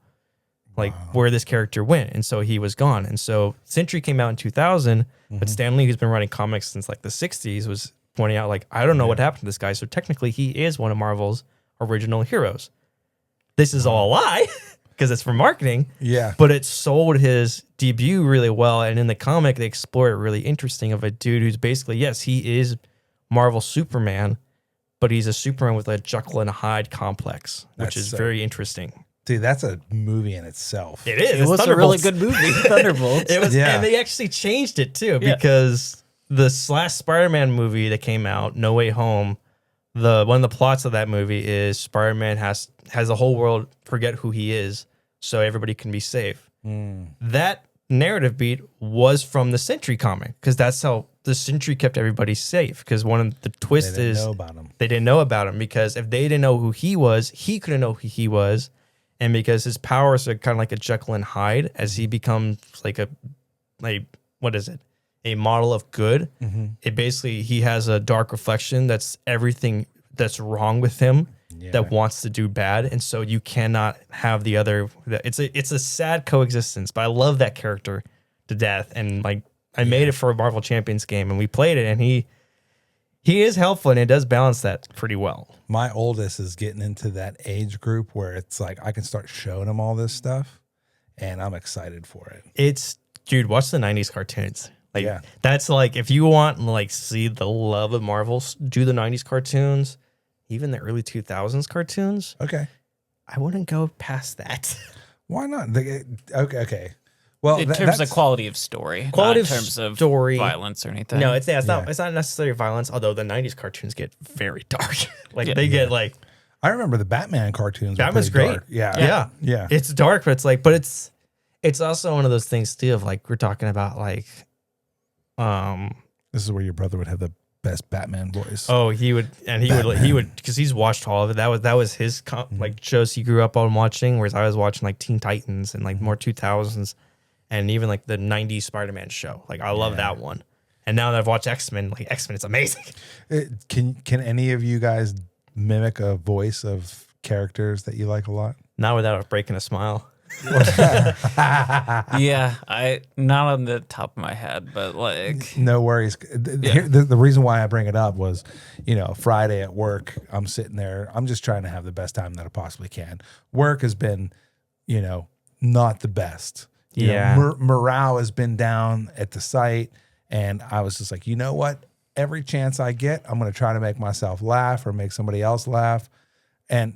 like, where this character went. And so he was gone. And so Sentry came out in 2000, but Stan Lee, who's been writing comics since, like, the 60s, was pointing out, like, I don't know what happened to this guy. So technically, he is one of Marvel's original heroes. This is all a lie. Because it's for marketing, but it sold his debut really well. And in the comic, they explore it really interesting of a dude who's basically, yes, he is Marvel Superman, but he's a Superman with a Jekyll and Hyde complex, which is very interesting. Dude, that's a movie in itself. It is. It was a really good movie, Thunderbolts. It was, and they actually changed it too, because the last Spider-Man movie that came out, No Way Home, one of the plots of that movie is Spider-Man has the whole world forget who he is so everybody can be safe. That narrative beat was from the Sentry comic, because that's how the Sentry kept everybody safe. Because one of the twists They didn't know about him because if they didn't know who he was, he couldn't know who he was. And because his powers are kind of like a Jekyll and Hyde, as he becomes like a model of good. It basically, he has a dark reflection that's everything that's wrong with him that wants to do bad. And so you cannot have the other. It's a sad coexistence, but I love that character to death. And like, I made it for a Marvel Champions game and we played it, and he is helpful, and it does balance that pretty well. My oldest is getting into that age group where it's like I can start showing him all this stuff, and I'm excited for it. Dude, watch the 90s cartoons. Like, that's like, if you want like see the love of Marvel, do the 90s cartoons, even the early 2000s cartoons. Okay. I wouldn't go past that. Why not? Okay. Well, in terms of quality of story, quality not in of terms of story, violence or anything. No, it's not necessarily violence, although the 90s cartoons get very dark. Like they get like, I remember the Batman cartoons. Batman's great. Dark. Yeah. Yeah. Yeah. It's dark, but it's like, but it's also one of those things too of like, we're talking about like, This is where your brother would have the best Batman voice. oh, he would, because he's watched all of it. That was his like shows he grew up on watching, whereas I was watching like Teen Titans and like more 2000s and even like the 90s Spider-Man show. Like I love that one. And now that I've watched X-Men, like X-Men, it's amazing. Can any of you guys mimic a voice of characters that you like a lot? Not without breaking a smile. Yeah, I not on the top of my head, but like No worries. The reason why I bring it up was, Friday at work, I'm sitting there. I'm just trying to have the best time that I possibly can. Work has been, not the best. Morale has been down at the site. And I was just like, you know what? Every chance I get, I'm going to try to make myself laugh or make somebody else laugh. And,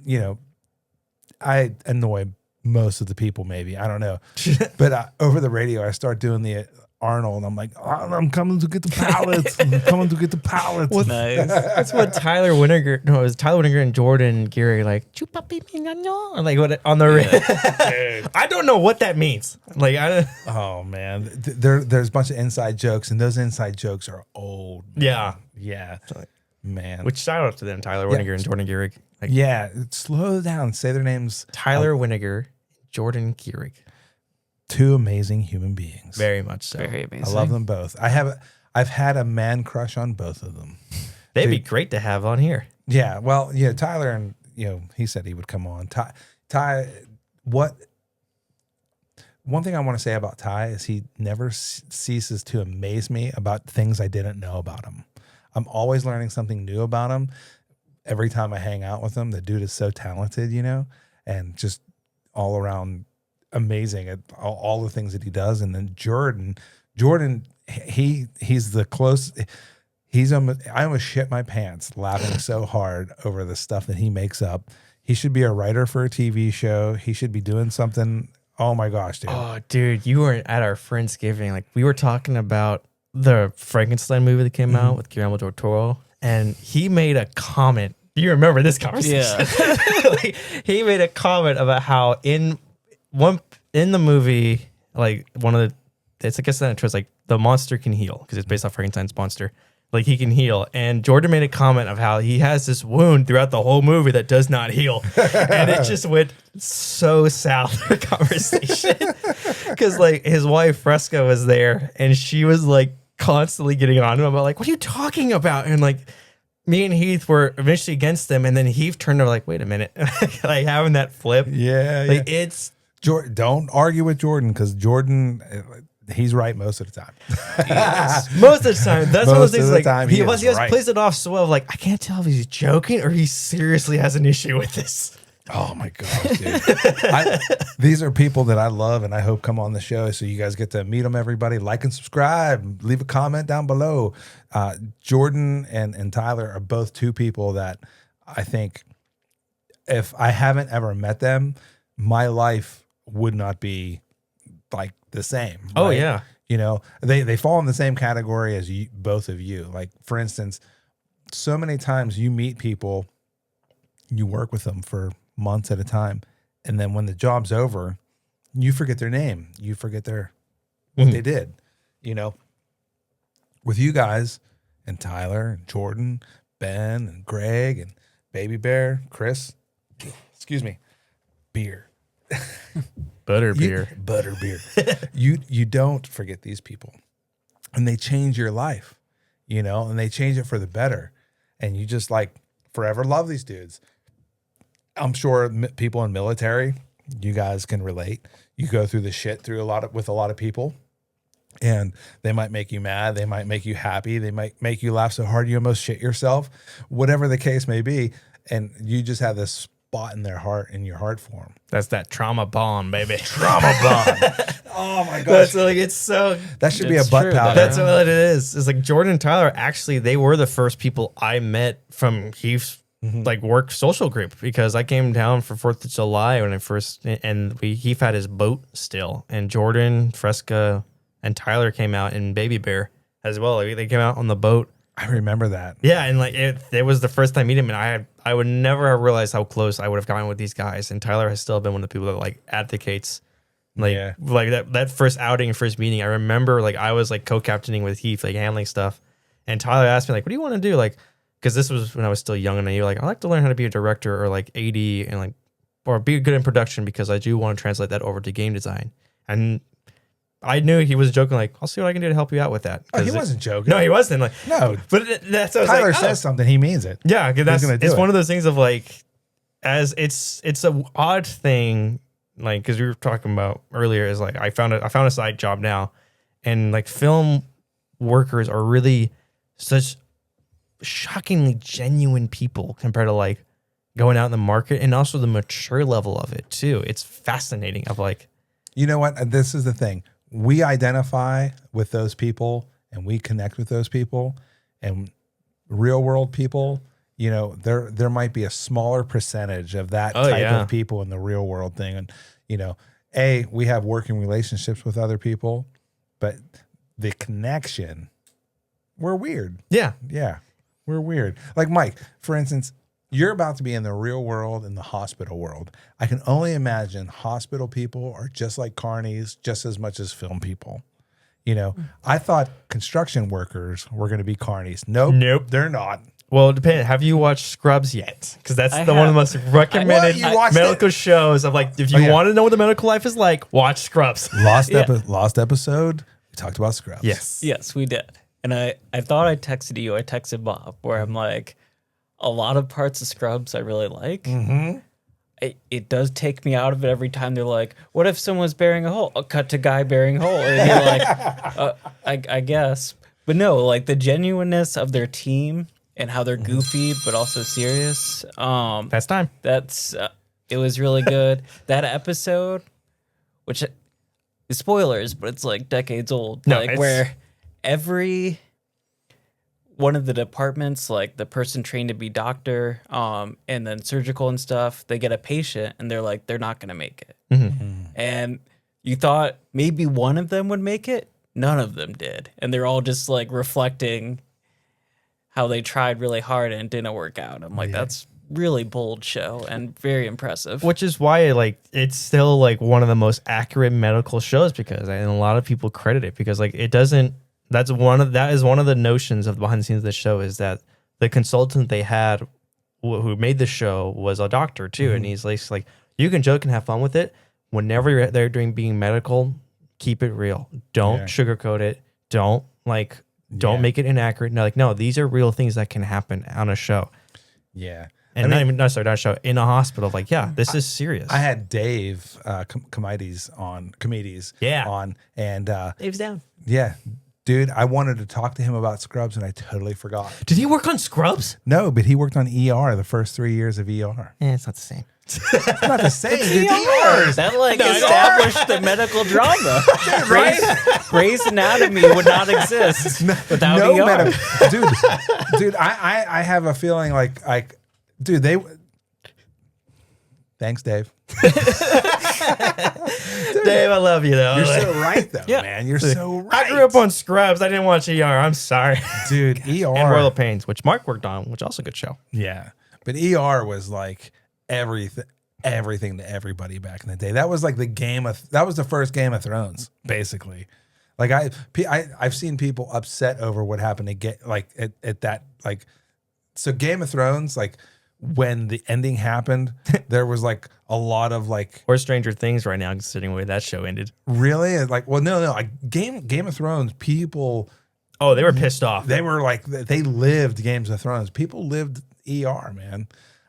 I annoy most of the people, maybe. I don't know. But over the radio, I start doing the Arnold. I'm like, I'm coming to get the pallets. I'm coming to get the pallets. nice. That's what Tyler Winnegar. No, it was Tyler Winnegar and Jordan Geary like like what on the. I don't know what that means. Like I. Oh man, there's a bunch of inside jokes, and those inside jokes are old. Yeah, man. Which shout out to them, Tyler Winnegar and Jordan Geary. Like, slow down. Say their names. Tyler Winnegar, Jordan Geary. Two amazing human beings. Very much so. Very amazing. I love them both. I've had a man crush on both of them. They'd be great to have on here. Yeah. Well, Tyler and he said he would come on. Ty, one thing I want to say about Ty is he never ceases to amaze me about things I didn't know about him. I'm always learning something new about him. Every time I hang out with him, the dude is so talented, and just all around amazing at all the things that he does. And then Jordan, he's the close. I almost shit my pants laughing so hard over the stuff that he makes up. He should be a writer for a TV show. He should be doing something. Oh my gosh, dude. Oh, dude, you were at our Friendsgiving. Like we were talking about the Frankenstein movie that came out with Guillermo del Toro, and he made a comment. Do you remember this conversation? Yeah. He made a comment about how in the movie, like I guess that it's like the monster can heal because it's based off Frankenstein's monster. Like he can heal. And Jordan made a comment of how he has this wound throughout the whole movie that does not heal. And it just went so south for conversation. Because like his wife Fresca was there and she was like constantly getting on him about like, what are you talking about? And like me and Heath were eventually against them. And then Heath turned over like, wait a minit. Like having that flip. Yeah. Like it's Jordan, don't argue with Jordan because Jordan, he's right most of the time. Most of the time. That's one of those things like he always right. plays it off so well. Like I can't tell if he's joking or he seriously has an issue with this. Oh my gosh, dude. These are people that I love and I hope come on the show so you guys get to meet them, everybody. Like and subscribe. Leave a comment down below. Jordan and Tyler are both two people that I think if I haven't ever met them, my life would not be like the same. Oh, right? yeah. They fall in the same category as you, both of you. Like, for instance, so many times you meet people, you work with them for months at a time, and then when the job's over, you forget their name. You forget what they did. With you guys and Tyler and Jordan, Ben and Greg and Baby Bear, Chris, excuse me, beer. Butterbeer. Butterbeer. You don't forget these people. And they change your life, and they change it for the better. And you just like forever love these dudes. I'm sure people in military, you guys can relate. You go through the shit with a lot of people. And they might make you mad. They might make you happy. They might make you laugh so hard you almost shit yourself. Whatever the case may be. And you just have this spot in their heart, in your heart for them. That's that trauma bond, baby. Trauma bond. Oh my gosh. That's like it's so. That should be a butt powder. That's what it is. It's like Jordan and Tyler. Actually, they were the first people I met from Heath's like work social group because I came down for 4th of July when I first Heath had his boat still, and Jordan, Fresca, and Tyler came out in Baby Bear as well. Like, they came out on the boat. I remember that. Yeah, and like it was the first time meeting him, and I would never have realized how close I would have gotten with these guys. And Tyler has still been one of the people that like advocates, like that first outing, first meeting. I remember like I was like co-captaining with Heath, like handling stuff, and Tyler asked me like, "What do you want to do?" Like, because this was when I was still young, and you were like, "I like to learn how to be a director or like AD and like or be good in production because I do want to translate that over to game design." And I knew he was joking, like, I'll see what I can do to help you out with that. Oh, he wasn't joking. No, he wasn't. Like, no. But that's what I was Tyler like, says something, he means it. Yeah, because it's it. one of those things of like, as it's a odd thing, like, because we were talking about earlier, is like I found a side job now, and like film workers are really such shockingly genuine people compared to like going out in the market, and also the mature level of it too. It's fascinating. Of like, you know what? This is the thing. We identify with those people and we connect with those people, and real world people, you know, there might be a smaller percentage of that type of people in the real world thing. And, you know, we have working relationships with other people, but the connection, we're weird. yeah, We're weird. Like Mike, for instance, you're about to be in the real world, in the hospital world. I can only imagine hospital people are just like carnies, just as much as film people. You know, I thought construction workers were going to be carnies. Nope, they're not. Well, it depends. Have you watched Scrubs yet? Because that's one of the most recommended What? medical shows of like, if you want to know what the medical life is like, watch Scrubs. Lost episode, we talked about Scrubs. Yes, we did. And I thought I texted you. I texted Bob where I'm like, a lot of parts of Scrubs I really like. Mm-hmm. It does take me out of it every time they're like, what if someone's burying a hole? I'll cut to guy burying a hole. And you're like, I guess. But no, like the genuineness of their team and how they're goofy but also serious. That's time. It was really good. That episode, which is spoilers, but it's like decades old. No, like where every one of the departments, like the person trained to be doctor, and then surgical and stuff, they get a patient and they're like, they're not going to make it. Mm-hmm. And you thought maybe one of them would make it. None of them did. And they're all just like reflecting how they tried really hard and it didn't work out. I'm like, that's really bold show and very impressive. Which is why like it's still like one of the most accurate medical shows, because and a lot of people credit it because like it doesn't. That is one of the notions of the behind the scenes of the show, is that the consultant they had who made the show was a doctor too. Mm-hmm. And he's like, you can joke and have fun with it. Whenever you're there being medical, keep it real. Don't sugarcoat it. Don't make it inaccurate. No, these are real things that can happen on a show. Yeah. And not a show, in a hospital. Like, this is serious. I had Dave Comides on, and Dave's down. Yeah. Dude, I wanted to talk to him about Scrubs and I totally forgot. Did he work on Scrubs? No, but he worked on ER the first 3 years of ER. It's not the same. It's not the same. It's ER. That established the medical drama. Grey's Anatomy would not exist without ER. Dude, I have a feeling like, dude, thanks, Dave. Dave, I love you though. You're so right though, man. You're so right. I grew up on Scrubs. I didn't watch ER. I'm sorry. Dude, ER. And Royal Pains, which Mark worked on, which also a good show. Yeah. But ER was like everything to everybody back in the day. That was like that was the first Game of Thrones, basically. Like I've seen people upset over what happened to get like at that, like, so Game of Thrones, like, when the ending happened, there was like a lot of like, or Stranger Things right now, considering the way that show ended. Really? Like, well, no. Like Game of Thrones, people. Oh, they were pissed off. They were like, they lived Games of Thrones. People lived ER, man.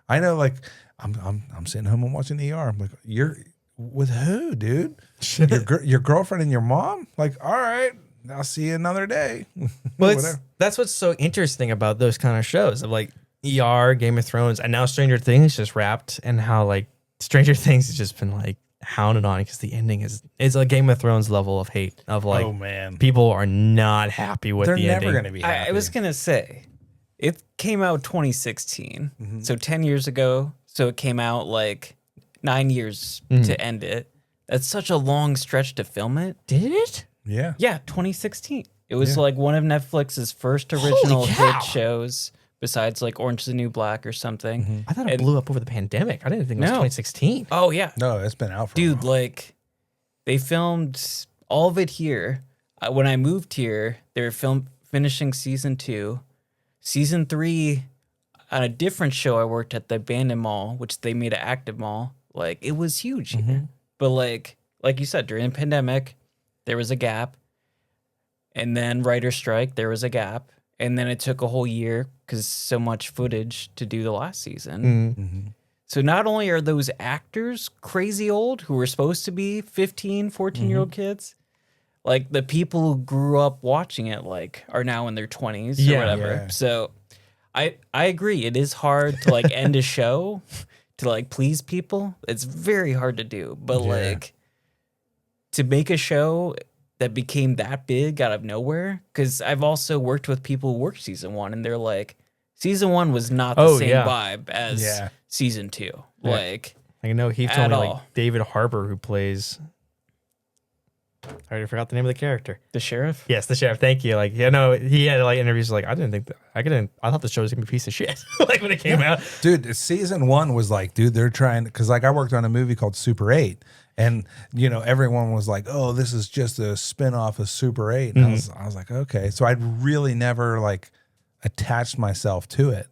I know. Like, I'm sitting home and watching ER. I'm like, you're with who, dude? your girlfriend and your mom? Like, all right, I'll see you another day. Well, that's what's so interesting about those kind of shows of like ER, Game of Thrones, and now Stranger Things just wrapped, and how like Stranger Things has just been like hounded on because the ending is a Game of Thrones level of hate of like, oh man, people are not happy with the ending. They're never going to be happy. I was going to say, it came out 2016, so 10 years ago. So it came out like 9 years to end it. That's such a long stretch to film it. Did it? Yeah. Yeah, 2016. It was like one of Netflix's first original cow. hit shows, besides like Orange is the New Black or something. I thought it blew up over the pandemic. I didn't think it was No. 2016. Oh yeah, No, it's been out for a dude. while. Like they filmed all of it here. When I moved here, they were finishing season 2, season 3 on a different show. I worked at the abandoned mall, which they made an active mall. Like it was huge here. But like you said, during the pandemic, there was a gap. And then writer's strike, there was a gap. And then it took a whole year because so much footage to do the last season. So not only are those actors crazy old who were supposed to be 15, 14-year-old kids, like the people who grew up watching it like are now in their 20s or whatever. Yeah. So I agree. It is hard to like end a show to like please people. It's very hard to do. But like to make a show that became that big out of nowhere, because I've also worked with people who worked season 1 and they're like, season 1 was not the same vibe as season 2. Like I know he At told me all. like David Harbour, who plays. I already forgot the name of the character. the sheriff. Yes, the sheriff. Thank you. Like, he had like interviews like, I thought the show was gonna be a piece of shit. Like when it came out. Dude, season 1 was like, dude, they're trying, because like I worked on a movie called Super 8, and everyone was like, oh, this is just a spin-off of Super 8. And I was like, okay. So I'd really never like attached myself to it,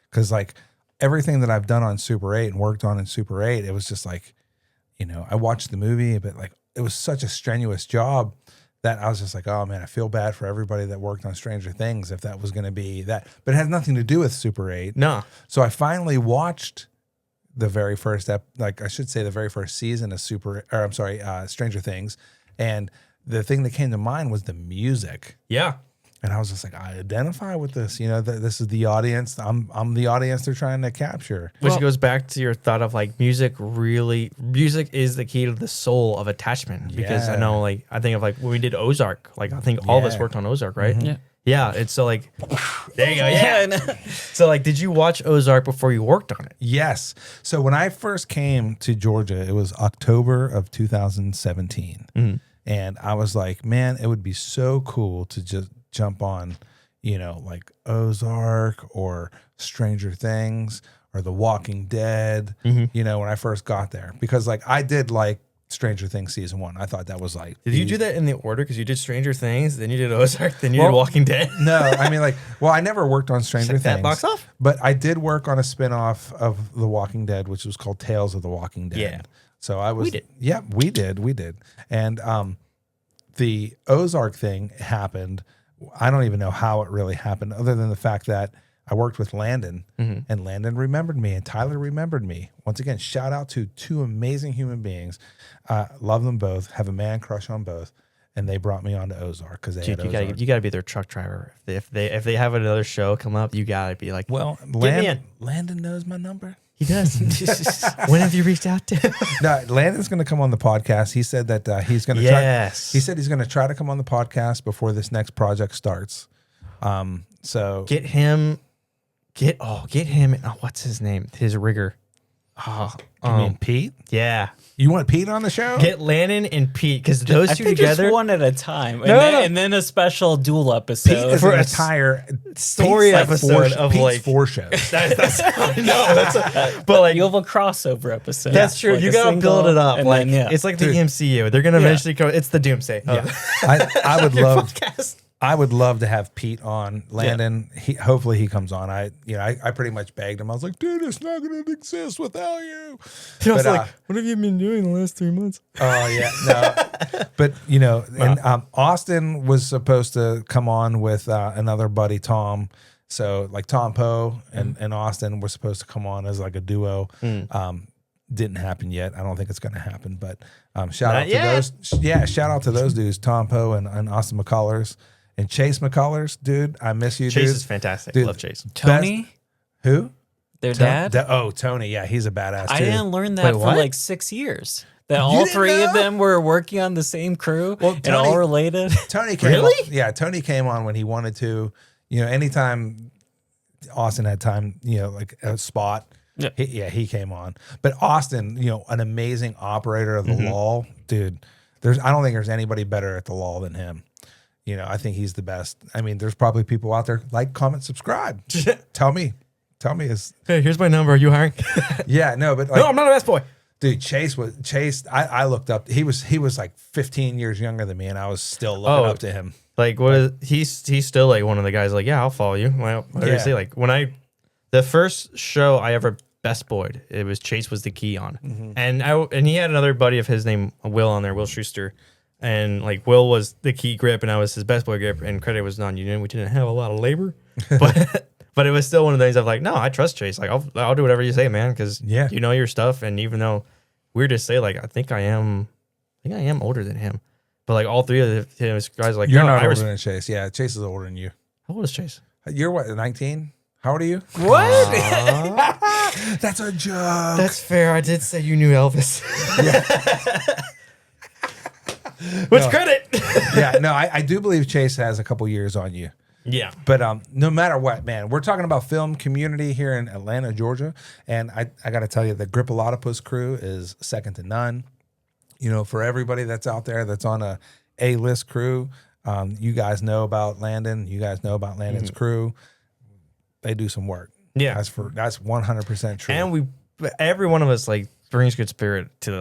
because like everything that I've done on Super 8 and worked on in Super 8, it was just like, I watched the movie, but like it was such a strenuous job that I was just like, oh man, I feel bad for everybody that worked on Stranger Things if that was going to be that. But it has nothing to do with Super 8. No. So I finally watched the very first the very first season of Stranger Things, and the thing that came to mind was the music. Yeah. And I was just like, I identify with this. This is the audience. I'm the audience they're trying to capture. Which goes back to your thought of like music is the key to the soul of attachment. Because I know like I think of like when we did Ozark, like I think all of us worked on Ozark, right? Yeah. Yeah. It's so like there you go. Yeah. So like did you watch Ozark before you worked on it? Yes. So when I first came to Georgia, it was October of 2017. And I was like, man, it would be so cool to just jump on, like Ozark or Stranger Things or The Walking Dead, when I first got there. Because like I did like Stranger Things season 1. I thought that was like. Did you do that in the order? Because you did Stranger Things, then you did Ozark, then you did Walking Dead. No, I mean like, I never worked on Stranger Check that Things. box off? But I did work on a spinoff of The Walking Dead, which was called Tales of the Walking Dead. Yeah. So I was. We did. Yeah, we did. And the Ozark thing happened. I don't even know how it really happened, other than the fact that I worked with Landon, and Landon remembered me, and Tyler remembered me. Once again, shout out to 2 amazing human beings. Love them both. Have a man crush on both, and they brought me on to Ozark because they Dude, had Ozark. you gotta be their truck driver. If they have another show come up, you gotta be like, Well, get me in. Landon knows my number. He does. When have you reached out to? No, Landon's going to come on the podcast. He said that he's going to Yes. try. He said he's going to try to come on the podcast before this next project starts. So Get him. What's his name? His rigger. Oh, you mean Pete? yeah. You want Pete on the show? Get Landon and Pete because those I two think together. just one at a time, and, No, then, no. and then a special dual Pete episode. is For an a entire story Pete's episode of Pete's like 4 shows. But like You have a crossover episode. that's true. Like you a gotta single, build it up. and Like then, it's like the Dude. MCU. They're gonna eventually go. It's the Doomsday. Yeah. I would Your love. podcast. I would love to have Pete on. Landon, hopefully he comes on. I pretty much begged him. I was like, dude, it's not going to exist without you. I was But, like, what have you been doing the last 3 months? Oh yeah, no. But and Austin was supposed to come on with another buddy, Tom. So like Tom Poe and Austin were supposed to come on as like a duo. Didn't happen yet. I don't think it's going to happen. But shout out to those. Yeah, shout out to those dudes, Tom Poe and Austin McCullers. And Chase McCullers, dude, I miss you, Chase dude. is fantastic. Dude, Love Chase. Tony, Who? their dad. Tony. Yeah, he's a badass too. I didn't learn that Wait, for what? like 6 years. That all didn't 3 of know? them were working on the same crew and Tony- all related. Tony came Really? on, yeah, Tony came on when he wanted to. Anytime Austin had time, like a spot, he came on. But Austin, an amazing operator of the law, dude. I don't think there's anybody better at the law than him. I think he's the best. I mean, there's probably people out there like, comment, subscribe. Tell me is Hey, here's my number. Are you hiring? yeah, no, but like, No, I'm not a best boy. dude, Chase. I looked up. He was like 15 years younger than me, and I was still looking up to him. Like, what is he's still like one of the guys like, yeah, I'll follow you. Well, what did I say? Like, the first show I ever best boyed, it was Chase was the key on. And he had another buddy of his named Will on there, Will Schuster. And like Will was the key grip and I was his best boy grip, and credit was non-union. We didn't have a lot of labor, but it was still one of the things of like, no, I trust Chase. Like I'll do whatever you say, man. Cause you know your stuff. And even though weird to say, like, I think I am older than him. But like all three of his guys, like, you're not older than Chase. Yeah, Chase is older than you. How old is Chase? You're what, 19? How old are you? What? That's a joke. That's fair. I did say you knew Elvis. Which credit? Yeah, no, I do believe Chase has a couple years on you. Yeah. But no matter what, man, we're talking about film community here in Atlanta, Georgia. And I got to tell you, the Gripolotopus crew is second to none. For everybody that's out there that's on a A-list crew, you guys know about Landon. You guys know about Landon's crew. They do some work. Yeah. That's 100% true. And every one of us, like, brings good spirit to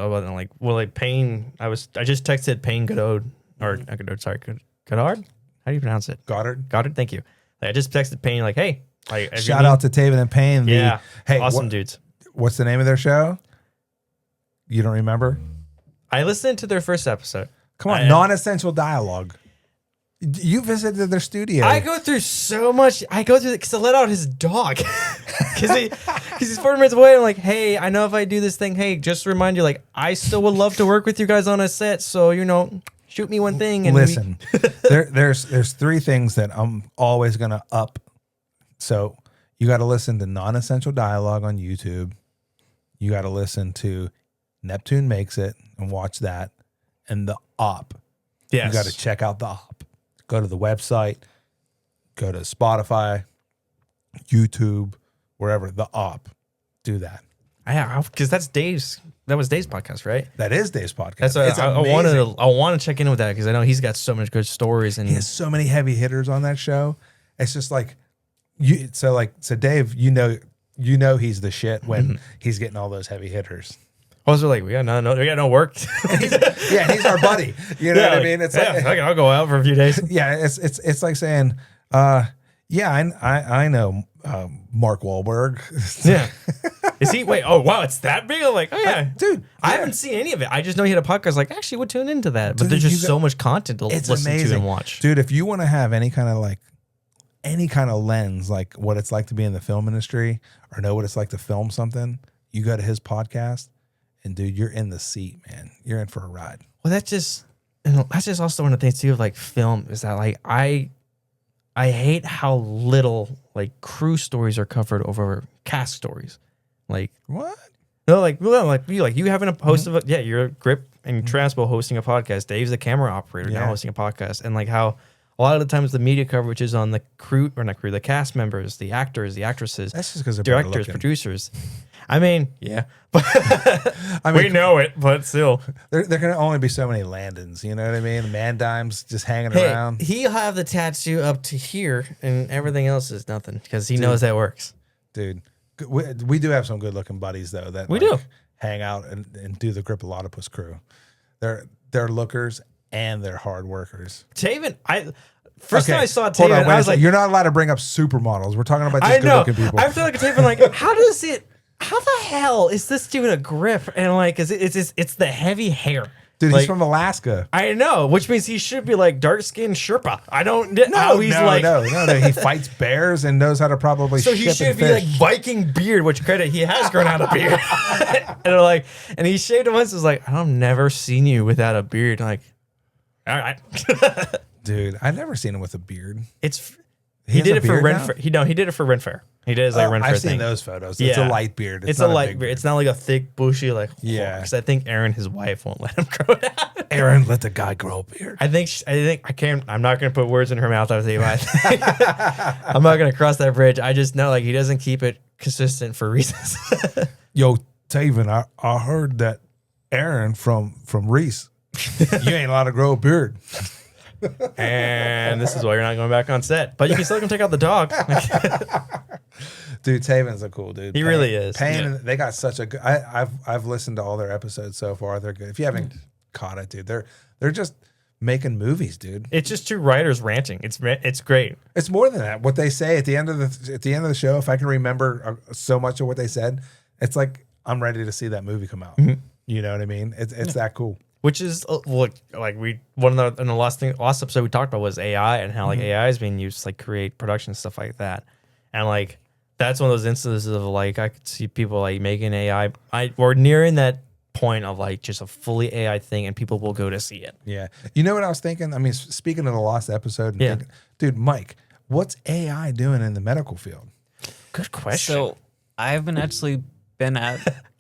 Payne. I just texted Payne Goddard, or not Goddard, sorry, Goddard? How do you pronounce it? Goddard, thank you. Like, I just texted Payne, like, hey. Like, shout out to Taven and Payne. Yeah. Hey, awesome dudes. What's the name of their show? You don't remember? I listened to their first episode. Come on, non-essential dialogue. You visited their studio. I go through so much. I go through because I let out his dog because he's 40 minutes away. I'm like, hey, I know if I do this thing, hey, just to remind you, like, I still would love to work with you guys on a set. So shoot me one thing. And listen, there's three things that I'm always gonna up. So you got to listen to non-essential dialogue on YouTube. You got to listen to Neptune Makes It and watch that, and the op. Yes. You got to check out the op. Go to the website, go to Spotify, YouTube, wherever, the op. Do that. Because that was Dave's podcast, right? That is Dave's podcast. That's what I want to check in with that because I know he's got so much good stories and he has so many heavy hitters on that show. It's just like so Dave, you know he's the shit when he's getting all those heavy hitters. Also, like, we got no work. he's our buddy. You know what I mean? It's like, I'll go out for a few days. Yeah, it's like saying, I know Mark Wahlberg. Yeah. Is he? Wait, oh wow, it's that big? I'm like, oh yeah, dude. I haven't seen any of it. I just know he had a podcast. Like, actually, would tune into that. But there's just so much content to listen to and watch. Dude, if you want to have any kind of lens, like what it's like to be in the film industry or know what it's like to film something, you go to his podcast. And dude, you're in the seat, man. You're in for a ride. Well, that's just also one of the things too of like film is that like I hate how little like crew stories are covered over cast stories. Like what? No, like you having a host of you're a grip and Transpo hosting a podcast. Dave's the camera operator now hosting a podcast, and like how a lot of the times the media coverage is on the the cast members, the actors, the actresses, that's just because directors, producers. I mean, yeah, but we know it, but still, there can only be so many Landons. You know what I mean? Man-dimes just hanging around. He'll have the tattoo up to here, and everything else is nothing because he knows that works. Dude, we do have some good-looking buddies though that we do hang out and do the Gripolotopus crew. They're lookers and they're hard workers. Taven, First time I saw Taven, I was like, "You're not allowed to bring up supermodels. We're talking about just good-looking people." I feel like Taven, like, how the hell is this doing a grip? And like, it's the heavy hair. Dude, like, he's from Alaska. I know, which means he should be like dark-skinned Sherpa. I don't know how he's no. He fights bears and knows how to probably so he should be like Viking beard, which credit, he has grown out a beard. and he shaved it once. Was like, I've never seen you without a beard. I'm like, all right. Dude, I've never seen him with a beard. He did it for Ren Fair. He did it for Ren Fair. He did his like Ren Fair thing. I've seen those photos. It's a light beard. It's a light beard. It's not like a thick, bushy, like, because I think Aaron, his wife, won't let him grow it out. Aaron, let the guy grow a beard. I think I can't. I'm not going to put words in her mouth. I'm not going to cross that bridge. I just know like he doesn't keep it consistent for reasons. Yo, Taven, I heard that Aaron from Rees, you ain't allowed to grow a beard. And this is why you're not going back on set. But you can still come take out the dog. Dude, Taven's a cool dude. He really is. Payne, they got such a good. I've listened to all their episodes so far. They're good. If you haven't caught it, dude, they're just making movies, dude. It's just two writers ranting. It's great. It's more than that. What they say at the end of the show, if I can remember so much of what they said, it's like I'm ready to see that movie come out. Mm-hmm. You know what I mean? It's that cool. Which is like in the last episode we talked about was AI and how like AI is being used to like create production and stuff like that, and like that's one of those instances of like I could see people like making AI. We're nearing that point of like just a fully AI thing, and people will go to see it. Yeah. You know what I was thinking? I mean, speaking of the lost episode, thinking, dude, Mike, what's AI doing in the medical field? Good question. So I haven't actually been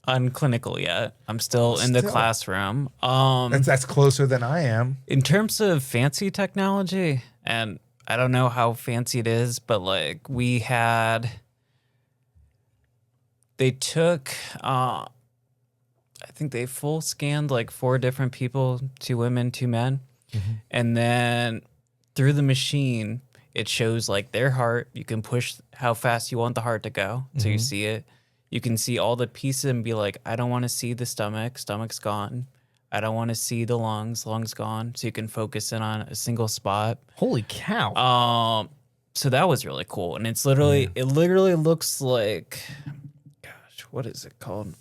on clinical yet. I'm still in the classroom. That's closer than I am. In terms of fancy technology, and I don't know how fancy it is, but like they took, I think they full scanned like 4 different people, 2 women, 2 men. And then through the machine, it shows like their heart. You can push how fast you want the heart to go. So you see it. You can see all the pieces and be like, I don't want to see the stomach's gone. I don't want to see the lungs gone. So you can focus in on a single spot. Holy cow. So that was really cool. And it literally looks like, gosh, what is it called?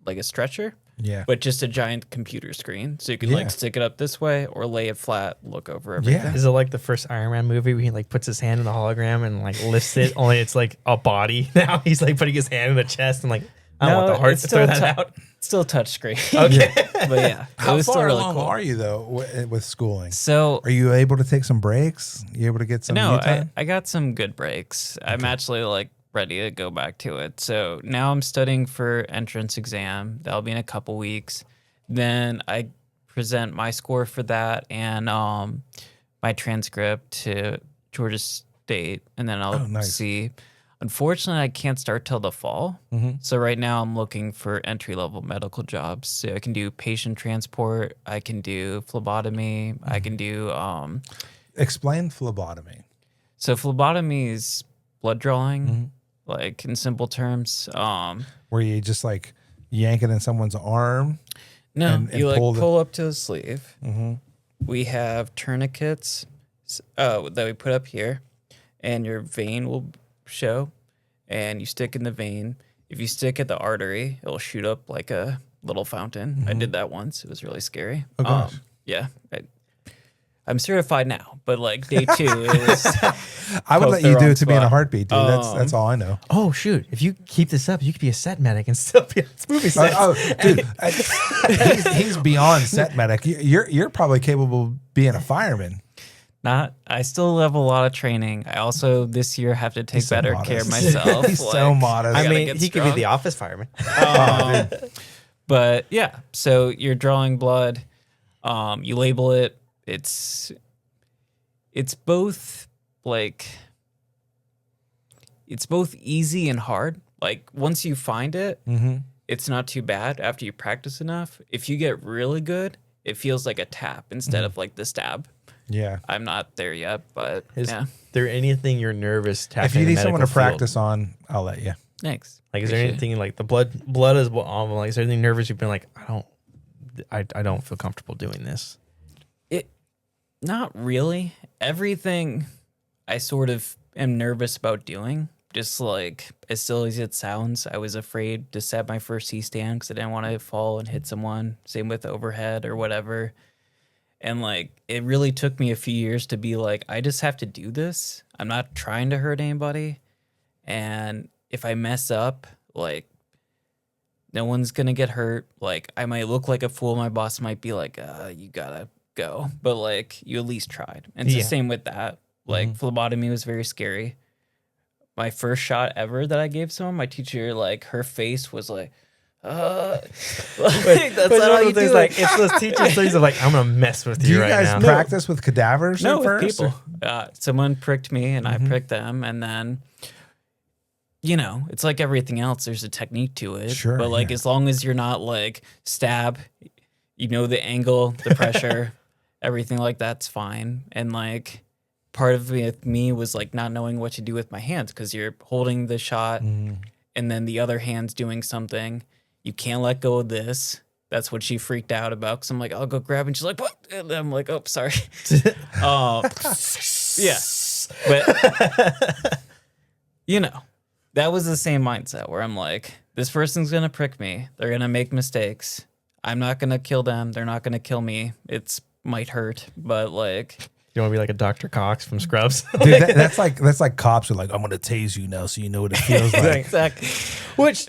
Like a stretcher? Yeah. But just a giant computer screen. So you can like stick it up this way or lay it flat, look over everything. Yeah. Is it like the first Iron Man movie where he like puts his hand in the hologram and like lifts it? Only it's like a body now. He's like putting his hand in the chest and like, I don't want the heart to throw that out. Still touch screen. Okay. But yeah. How far really along cool. are you though with schooling? So Are you able to take some breaks? You able to get some me time? I got some good breaks. I'm actually like ready to go back to it. So now I'm studying for entrance exam. That'll be in a couple weeks. Then I present my score for that and my transcript to Georgia State, and then I'll see. Unfortunately, I can't start till the fall. So right now I'm looking for entry-level medical jobs. So I can do patient transport. I can do phlebotomy. I can do... Explain phlebotomy. So phlebotomy is blood drawing, like in simple terms. Where you just like yank it in someone's arm? No, and you like pull pull up to the sleeve. We have tourniquets that we put up here, and your vein will show, and you stick in the vein. If you stick at the artery, it'll shoot up like a little fountain. I did that once. It was really scary. Oh, gosh. Yeah. I'm certified now, but like day 2, it was... I would let you do it to be in a spot. heartbeat, dude. That's all I know. Oh shoot! If you keep this up, you could be a set medic and still be on this movie set. Dude, he's beyond set medic. You're probably capable of being a fireman. I still have a lot of training. I also this year have to take so better modest. care of myself. He's so modest. I mean, get he could be strong. the office fireman. But yeah, so you're drawing blood. You label it. It's both like it's both easy and hard. Like once you find it, it's not too bad after you practice enough. If you get really good, it feels like a tap instead of like the stab. Yeah. I'm not there yet, but Is yeah. there anything you're nervous tapping? If you in the need someone to medical field? practice on, I'll let you. Thanks. Like, is there Appreciate it. anything like the blood is what I'm like? Is there anything nervous you've been like? I don't feel comfortable doing this. Not really. Everything I sort of am nervous about doing. Just like as silly as it sounds, I was afraid to set my first C-stand because I didn't want to fall and hit someone. Same with overhead or whatever. And like it really took me a few years to be like, I just have to do this. I'm not trying to hurt anybody. And if I mess up, like no one's gonna get hurt. Like I might look like a fool. My boss might be like, you gotta go. But like you at least tried. And it's the same with that. Like phlebotomy was very scary. My first shot ever that I gave someone, my teacher, like her face was like, that's not how you do like it. it's those teachers things of like I'm gonna mess with Do you you right guys now. practice with cadavers No, at with first? people. Someone pricked me and I pricked them, and then it's like everything else. There's a technique to it. Sure, but like yeah. as long as you're not like stab, the angle, the pressure, everything like that's fine. And like part of me was like not knowing what to do with my hands because you're holding the shot and then the other hand's doing something. You can't let go of this. That's what she freaked out about because I'm like, I'll go grab, and she's like, what? And I'm like, oh, sorry. Yeah, but you know, that was the same mindset where I'm like, this person's gonna prick me. They're gonna make mistakes. I'm not gonna kill them. They're not gonna kill me. It's might hurt, but like. You want to be like a Dr. Cox from Scrubs? Dude, that's like cops are like, I'm gonna tase you now, so you know what it feels like. Exactly. Which,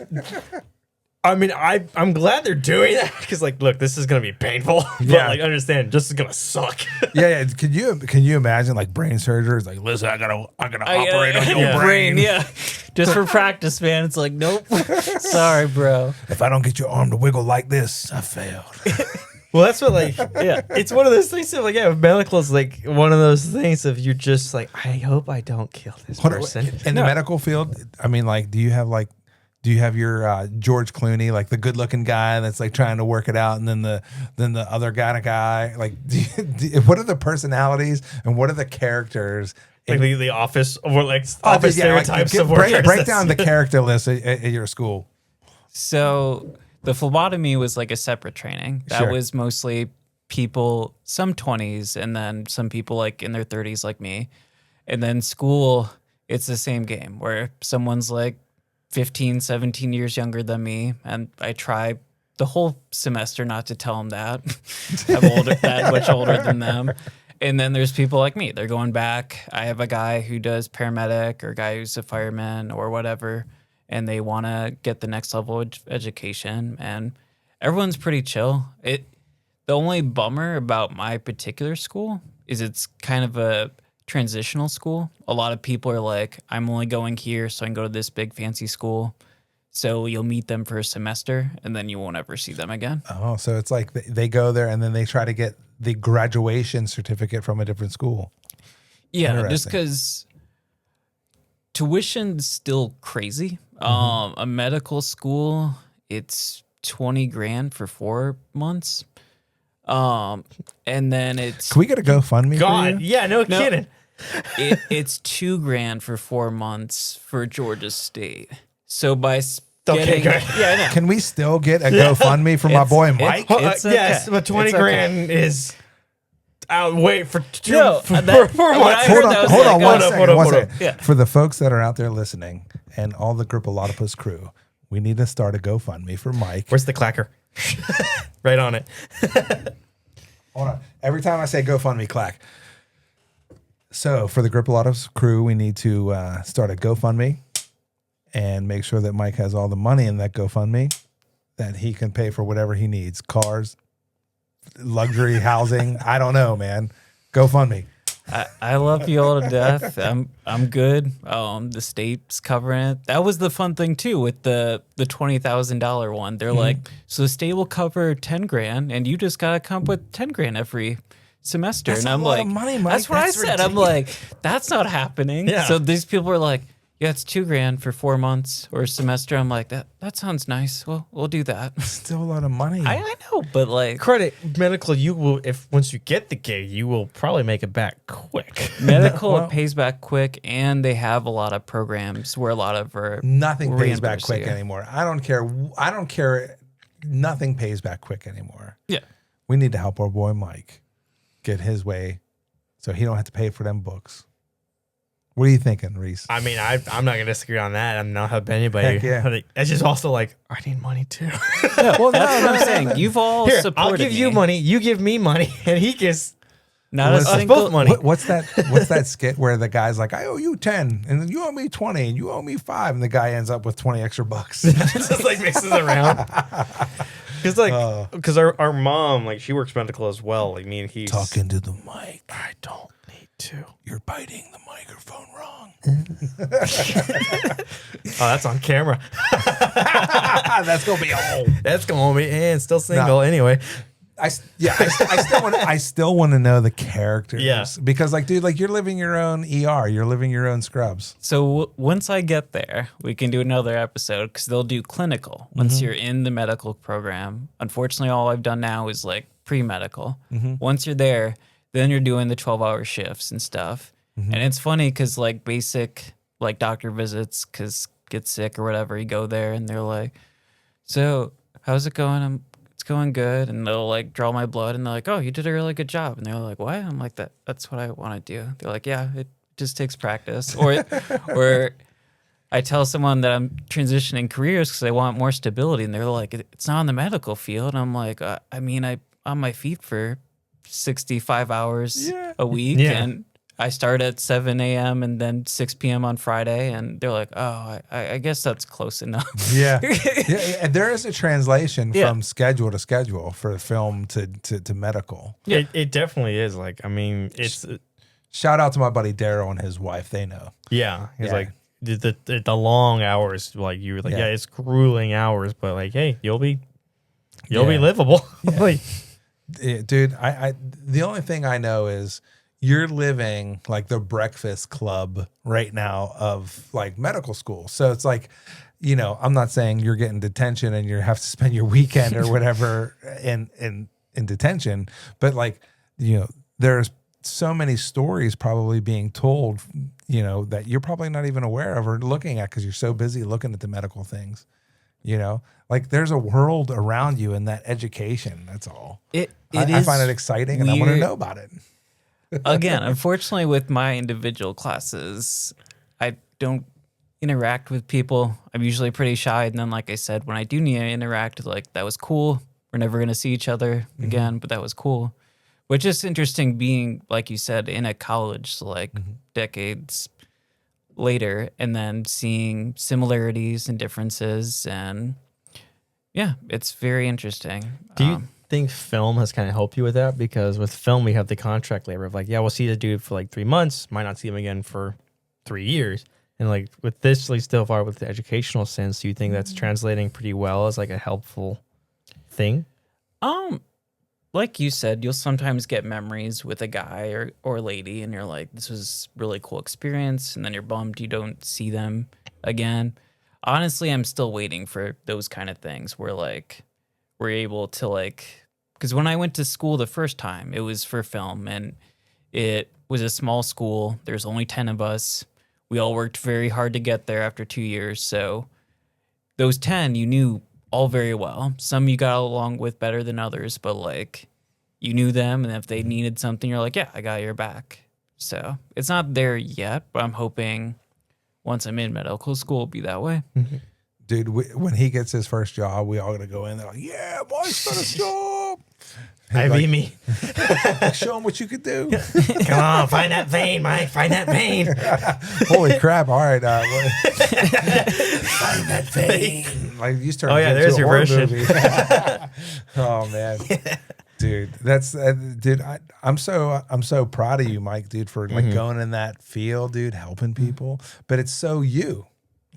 I mean, I'm glad they're doing that because, like, look, this is gonna be painful. But like, understand, this is gonna suck. Yeah. Can you imagine like brain surgery? It's like, listen, I gotta operate on your brain. Yeah, just for practice, man. It's like, nope. Sorry, bro. If I don't get your arm to wiggle like this, I failed. Well, that's what, like, yeah, it's one of those things of, like, yeah, medical is like one of those things of you're just like, I hope I don't kill this person. In the medical field, I mean, like, do you have your George Clooney, like the good looking guy that's like trying to work it out, and then the other guy, like, what are the personalities and what are the characters? Like the office or like office stereotypes of workers. Break down the character list at your school. So the phlebotomy was like a separate training. That was mostly people, some 20s, and then some people like in their 30s like me. And then school, it's the same game where someone's like 15, 17 years younger than me. And I try the whole semester not to tell them that. I'm that much older than them. And then there's people like me. They're going back. I have a guy who does paramedic or a guy who's a fireman or whatever, and they want to get the next level of education. And everyone's pretty chill. The only bummer about my particular school is it's kind of a transitional school. A lot of people are like, I'm only going here so I can go to this big fancy school. So you'll meet them for a semester, and then you won't ever see them again. Oh, so it's like they go there, and then they try to get the graduation certificate from a different school. Yeah, just because tuition's still crazy. A medical school, it's $20,000 for 4 months. And then it's... Can we get a GoFundMe for you? Yeah, no kidding. It's $2,000 for 4 months for Georgia State. So by getting... good. Yeah, I know. Can we still get a GoFundMe for my boy Mike? It's okay. Yes, but $20,000 is... wait for two. No, for 4 months. Hold on, one second. Yeah. For the folks that are out there listening and all the Gripolotopus crew, we need to start a GoFundMe for Mike. Where's the clacker? Right on it. Hold on. Every time I say GoFundMe, clack. So for the Gripolotopus crew, we need to start a GoFundMe and make sure that Mike has all the money in that GoFundMe that he can pay for whatever he needs. Cars, luxury housing. I don't know, man. GoFundMe. I love you all to death. I'm good. The state's covering it. That was the fun thing too with the $20,000 one. They're like, so the state will cover $10,000, and you just gotta come up with $10,000 every semester. That's and a I'm lot like, of money, Mike. that's what That's I said. I'm like, that's not happening. Yeah. So these people are like, yeah, it's $2,000 for 4 months or a semester. I'm like, that sounds nice. Well, we'll do that. Still a lot of money. I know, but like Credit medical, you will, if once you get the gig, you will probably make it back quick. medical it pays back quick, and they have a lot of programs where a lot of Nothing pays back reimburse quick you. anymore. I don't care. Nothing pays back quick anymore. Yeah. We need to help our boy Mike get his way so he don't have to pay for them books. What are you thinking, Rees? I mean, I'm not gonna disagree on that. I'm not helping anybody. Heck yeah. But it's just also like I need money too. Well, that's what I'm saying. You've all Here, supported I'll give you me. money. You give me money, and he gets Not Us a us single both money. What's that skit where the guy's like, I owe you 10 and you owe me 20 and you owe me 5 and the guy ends up with 20 extra bucks. Just like mixes around. Because our mom, like, she works medical as well. Like me and he's Talking to the mic. I don't need to. You're biting the microphone wrong. Oh, that's on camera. That's gonna be old. That's gonna be and still single anyway. I still want to know the characters. Yeah. Because like, dude, like you're living your own ER, you're living your own scrubs. So once I get there, we can do another episode because they'll do clinical once you're in the medical program. Unfortunately, all I've done now is like pre-medical. Once you're there, Then you're doing the 12-hour shifts and stuff. Mm-hmm. And it's funny because like basic like doctor visits, because get sick or whatever, you go there and they're like, so how's it going? It's going good. And they'll like draw my blood and they're like, oh, you did a really good job. And they're like, what? I'm like, that's what I want to do. They're like, yeah, it just takes practice. Or I tell someone that I'm transitioning careers because I want more stability. And they're like, it's not in the medical field. And I'm like, I'm on my feet for 65 hours a week. Yeah. And I start at 7 a.m. and then 6 p.m. on Friday. And they're like, oh, I guess that's close enough. Yeah. And there is a translation Yeah. from schedule to schedule for film to medical. Yeah, it definitely is. Like, I mean, it's Shout out to my buddy Daryl and his wife. They know. yeah. It's Yeah. like the long hours. Like you were like, Yeah. yeah, it's grueling hours, but like, hey, you'll be Yeah. livable. Like, Yeah, dude, I the only thing I know is you're living like the breakfast club right now of like medical school. So it's like, you know, I'm not saying you're getting detention and you have to spend your weekend or whatever in detention, but like, you know, there's so many stories probably being told, you know, that you're probably not even aware of or looking at because you're so busy looking at the medical things. You know, like there's a world around you in that education. That's all. I find it exciting and I want to weird. know about it. Again, unfortunately, with my individual classes, I don't interact with people. I'm usually pretty shy. And then, like I said, when I do need to interact, like, that was cool. We're never going to see each other again, but that was cool. Which is interesting being, like you said, in a college, so like decades later, and then seeing similarities and differences. And yeah, it's very interesting. do you think film has kind of helped you with that? Because with film, we have the contract labor of like, yeah, we'll see the dude for like 3 months, might not see him again for 3 years. And like with this, at least so far with the educational sense, do you think that's translating pretty well as like a helpful thing? Like you said, you'll sometimes get memories with a guy or lady, and you're like, this was a really cool experience, and then you're bummed you don't see them again. Honestly, I'm still waiting for those kind of things where like we're able to like, because when I went to school the first time, it was for film, and it was a small school. There's only 10 of us. We all worked very hard to get there after 2 years. So those 10 you knew all very well. Some you got along with better than others, but like you knew them, and if they needed something, you're like, yeah, I got your back. So it's not there yet, but I'm hoping once I'm in medical school, it'll be that way. Dude, when he gets his first job, we all got to go in there like, yeah, Mike's got a job. I like, beat me. Like, show him what you could do. Come on, find that vein, Mike. Find that vein. Holy crap. All right. Find that vein. Like you start. Oh, yeah, into there's a your horror version. movie. Oh man. Dude, that's dude. I'm so proud of you, Mike, dude, for like going in that field, dude, helping people. But it's so you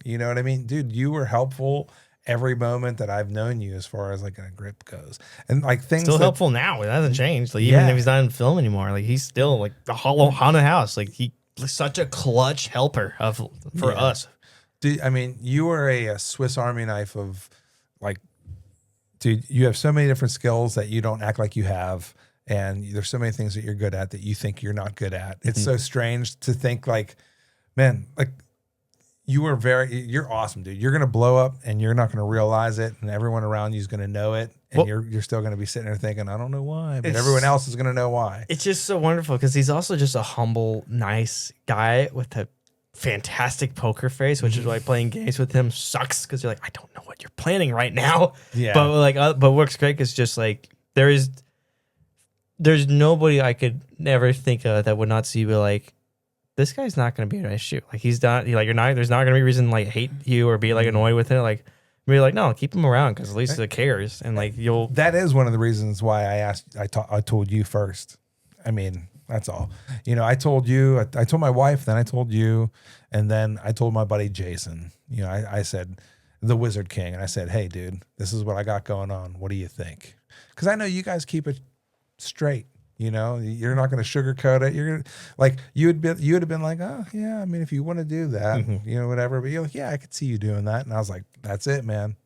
know what I mean, dude. You were helpful every moment that I've known you, as far as like a grip goes, and like things Still that, helpful now. It hasn't changed. Like even if he's not in film anymore, like he's still like the hollow haunted house. Like he's such a clutch helper for us. Dude, I mean, you are a Swiss Army knife of like, dude, you have so many different skills that you don't act like you have. And there's so many things that you're good at that you think you're not good at. It's so strange to think like, man, like you're awesome, dude. You're going to blow up and you're not going to realize it. And everyone around you is going to know it. And you're still going to be sitting there thinking, I don't know why, but everyone else is going to know why. It's just so wonderful because he's also just a humble, nice guy with a fantastic poker face, which is why playing games with him sucks because you're like, I don't know what you're planning right now. Yeah. But like, but works great because just like there's nobody I could never think of that would not see you like, this guy's not going to be an issue. Like he's not, you're not, there's not going to be a reason to like hate you or be like annoyed with it. Like be like, no, keep him around because at least he cares. And like that is one of the reasons why I told you first. I mean, that's all. You know, I told you, I told my wife, then I told you, and then I told my buddy Jason. You know, I said, the Wizard King, and I said, hey, dude, this is what I got going on. What do you think? Because I know you guys keep it straight. You know, you're not going to sugarcoat it. You're gonna, like, you would have been like, oh yeah, I mean, if you want to do that, you know, whatever. But you're like, yeah, I could see you doing that. And I was like, that's it, man.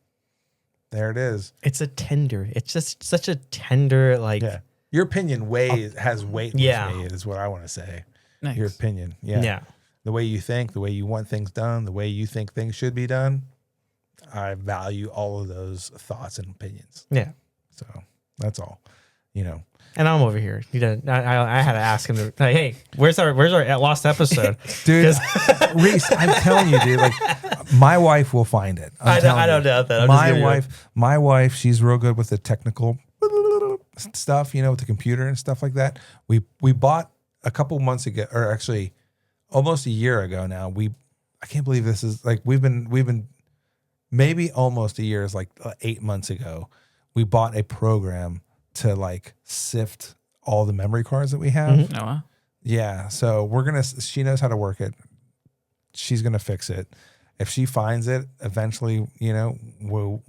There it is. it's a tender. It's just such a tender, like. Yeah. your opinion has weight with me, is what I want to say. Nice. Your opinion. Yeah. The way you think, the way you want things done, the way you think things should be done. I value all of those thoughts and opinions. Yeah. So that's all, you know. And I'm over here. He didn't. I had to ask him. Like, hey, where's our lost episode, dude? Reese, I'm telling you, dude. Like, my wife will find it. I don't doubt that. My wife, she's real good with the technical stuff, you know, with the computer and stuff like that. We bought a couple months ago, or actually, almost a year ago now. I can't believe this is like we've been maybe almost a year. Is like 8 months ago. We bought a program to like sift all the memory cards that we have. Oh, wow. Yeah. So she knows how to work it. She's going to fix it. If she finds it eventually, you know,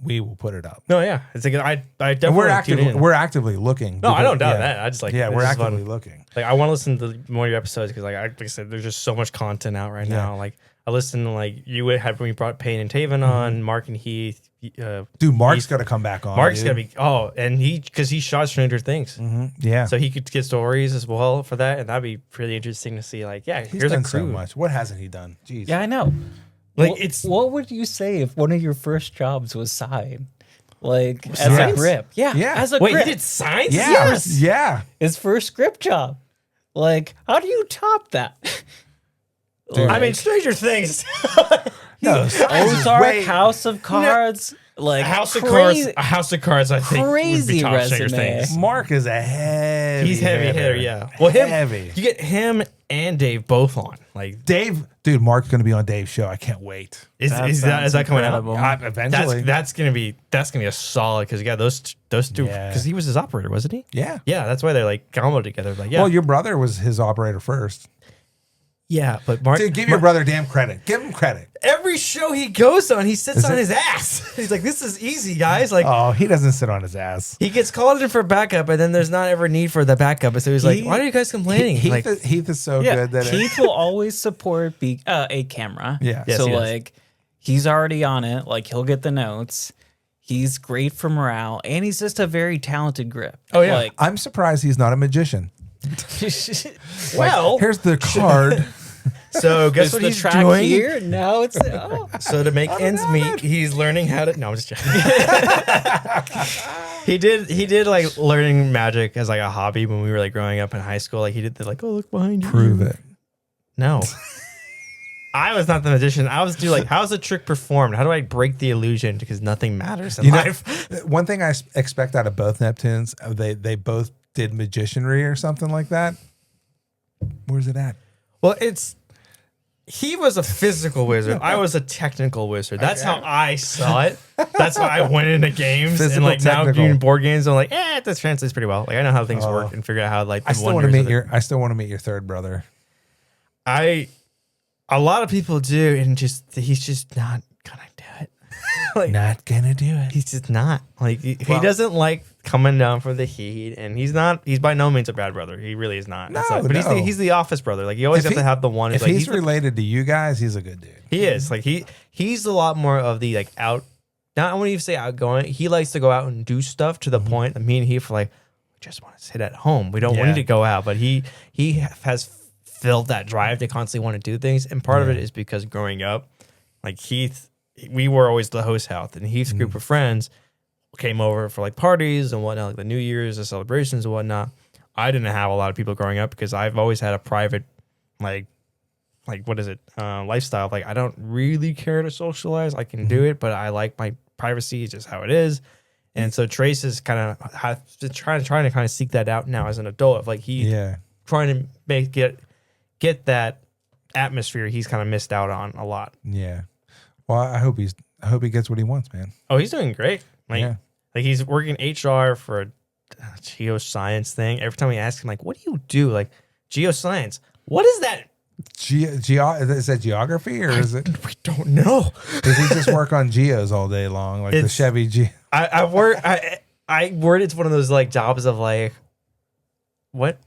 we will put it up. No, yeah. It's like, I definitely we're actively looking. No, I don't doubt that. I just like, we're actively looking. Like, I want to listen to more of your episodes because like I said, there's just so much content out right now. Like, I listened to like you would have when we brought Payne and Taven on, Mark and Heath. Dude, Mark's got to come back on. Mark's got to be and because he shot Stranger Things, yeah. So he could get stories as well for that, and that'd be really interesting to see. Like, yeah, he's here's done a crew. so much. What hasn't he done? Jeez. Yeah, I know. Like, what would you say if one of your first jobs was sign? Like as a grip, as a grip. grip. He did science. Yes. Yeah. His first script job. Like, how do you top that? Dude. I mean, Stranger Things. No, Ozark, House of Cards, like House of Cards. A House of Cards, I think, crazy would be top resume. Stranger Things. Mark is a heavy. He's heavy hitter, yeah. Well, heavy. You get him and Dave both on. Like Dave, dude, Mark's going to be on Dave's show. I can't wait. Is that coming out? Eventually, that's gonna be a solid because those two because he was his operator, wasn't he? Yeah. That's why they're like combo together. Like, yeah. Well, your brother was his operator first. Yeah, but Mark, dude, give your brother damn credit. Give him credit. Every show he goes on, he sits on his ass. He's like, "This is easy, guys." Like, oh, he doesn't sit on his ass. He gets called in for backup, and then there's not ever need for the backup. So he's like, "Why are you guys complaining?" Heath is so good that Heath will always support a camera. Yeah. Yes, so like, he's already on it. Like, he'll get the notes. He's great for morale, and he's just a very talented grip. Oh yeah, like, I'm surprised he's not a magician. Well, here's the card. So guess what he's doing here? No, it's so to make ends meet, he's learning how to. No, I'm just joking. He did like learning magic as like a hobby when we were like growing up in high school. Like he did the like, oh, look behind you. Prove it. No. I was not the magician. I was like, how's the trick performed? How do I break the illusion? Because nothing matters in life. One thing I expect out of both Neptunes, they both did magicianry or something like that. Where's it at? Well, he was a physical wizard. I was a technical wizard. That's how I saw it. That's why I went into games Physical, and like technical. now doing board games. I'm like, this translates pretty well. Like I know how things work and figure out how like. I still want to meet your third brother. A lot of people do, and he's just not gonna do it. Like, not gonna do it. He's just not. Like he doesn't like coming down for the heat, and he's by no means a bad brother. He really is not. No, but he's the office brother. Like you always have to have the one. If like, he's related to you guys, he's a good dude. He is. Like he's a lot more of the like out. Not I wouldn't even say outgoing. He likes to go out and do stuff to the point that me and he like just want to sit at home. We don't want to go out, but he has filled that drive to constantly want to do things, and part of it is because growing up, like Heath, we were always the host house, and Heath's group of friends came over for like parties and whatnot, like the New Year's, the celebrations and whatnot. I didn't have a lot of people growing up because I've always had a private, like what is it, lifestyle. Like I don't really care to socialize. I can do it, but I like my privacy. It's just how it is. And so Trace is kind of trying to kind of seek that out now as an adult. Of like trying to get that atmosphere he's kind of missed out on a lot. Yeah. Well, I hope he gets what he wants, man. Oh, he's doing great. Like he's working HR for a geoscience thing. Every time we ask him, like, what do you do? Like, geoscience. What is that? Is that geography or is it? We don't know. Does he just work on geos all day long? Like the Chevy G. I word it's one of those like jobs of like, what?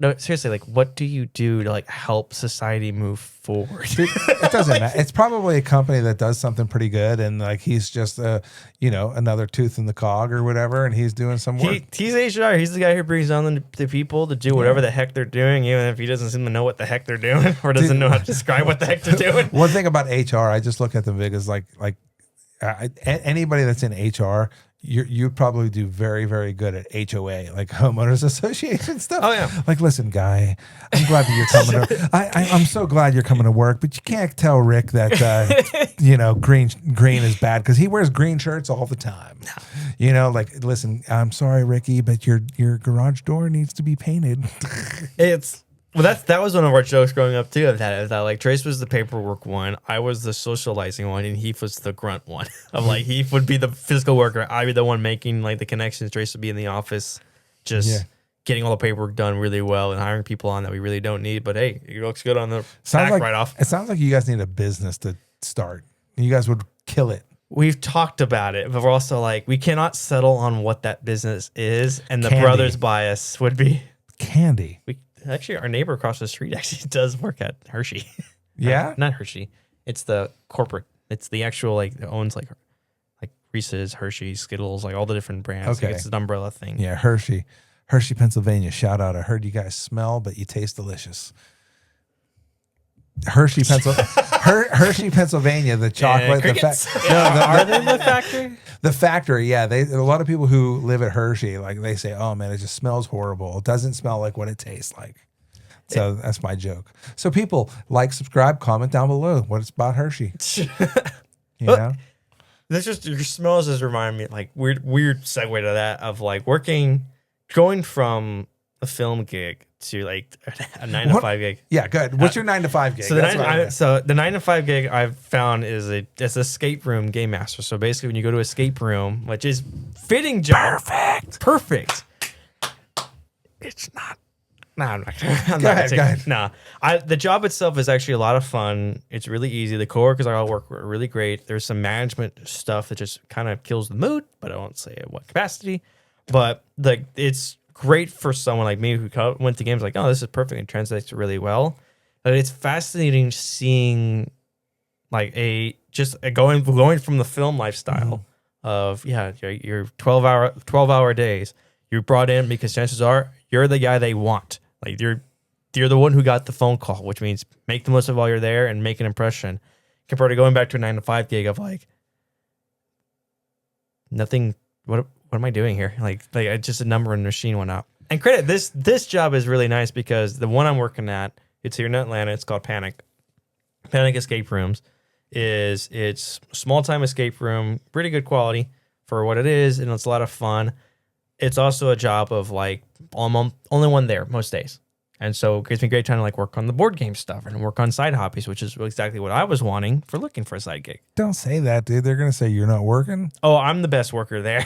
no, seriously, like, what do you do to like help society move forward? Dude, it doesn't matter. It's probably a company that does something pretty good, and like he's just another tooth in the cog or whatever, and he's doing some work. He's HR. He's the guy who brings on the people to do whatever the heck they're doing, even if he doesn't seem to know what the heck they're doing or doesn't know how to describe what the heck they're doing. One thing about HR, I just look at them big as like anybody that's in HR. You'd probably do very, very good at HOA, like homeowners association stuff. Oh yeah. Like, listen, guy, I'm glad that you're coming to. I'm so glad you're coming to work, but you can't tell Rick that green is bad because he wears green shirts all the time. Like, listen, I'm sorry, Ricky, but your garage door needs to be painted. That was one of our jokes growing up too. Of that like Trace was the paperwork one, I was the socializing one, and Heath was the grunt one. Of like Heath would be the physical worker, I'd be the one making like the connections. Trace would be in the office, just getting all the paperwork done really well and hiring people on that we really don't need. But hey, it looks good on the back right off. It sounds like you guys need a business to start. You guys would kill it. We've talked about it, but we're also like we cannot settle on what that business is, and the Candy. brothers bias would be candy. Actually, our neighbor across the street actually does work at Hershey. Yeah? Not Hershey. It's the corporate. It's the actual, like, that owns, like Reese's, Hershey, Skittles, like, all the different brands. Okay. Like, it's an umbrella thing. Yeah, Hershey, Pennsylvania. Shout out. I heard you guys smell, but you taste delicious. Hershey, Pennsylvania, the chocolate. Are they the factory? The factory, yeah. A lot of people who live at Hershey, like they say, "Oh man, it just smells horrible. It doesn't smell like what it tastes like." So that's my joke. So people like, subscribe, comment down below what it's about Hershey. This just your smells just remind me like weird segue to that of like going from a film gig to like a 9 to 5 gig. Yeah, good. What's your 9 to 5 gig? So the 9 to 5 gig I've found is it's escape room game master. So basically, when you go to escape room, which is fitting job, perfect. It's not. No, I'm not. Go ahead. Nah, the job itself is actually a lot of fun. It's really easy. The coworkers I all work with are really great. There's some management stuff that just kind of kills the mood, but I won't say at what capacity. But like it's great for someone like me who went to games like, oh, this is perfect and translates really well. But it's fascinating seeing like going from the film lifestyle of your 12-hour days. You're brought in because chances are you're the guy they want. Like you're the one who got the phone call, which means make the most of while you're there and make an impression. Compared to going back to a 9 to 5 gig of like nothing. What am I doing here? Like just a number and machine went up. And credit this job is really nice because the one I'm working at, it's here in Atlanta. It's called Panic Escape Rooms. It's a small time escape room, pretty good quality for what it is, and it's a lot of fun. It's also a job of like only one there most days. And so it gives me a great time to like work on the board game stuff and work on side hobbies, which is exactly what I was wanting for looking for a side gig. Don't say that, dude. They're going to say you're not working. Oh, I'm the best worker there.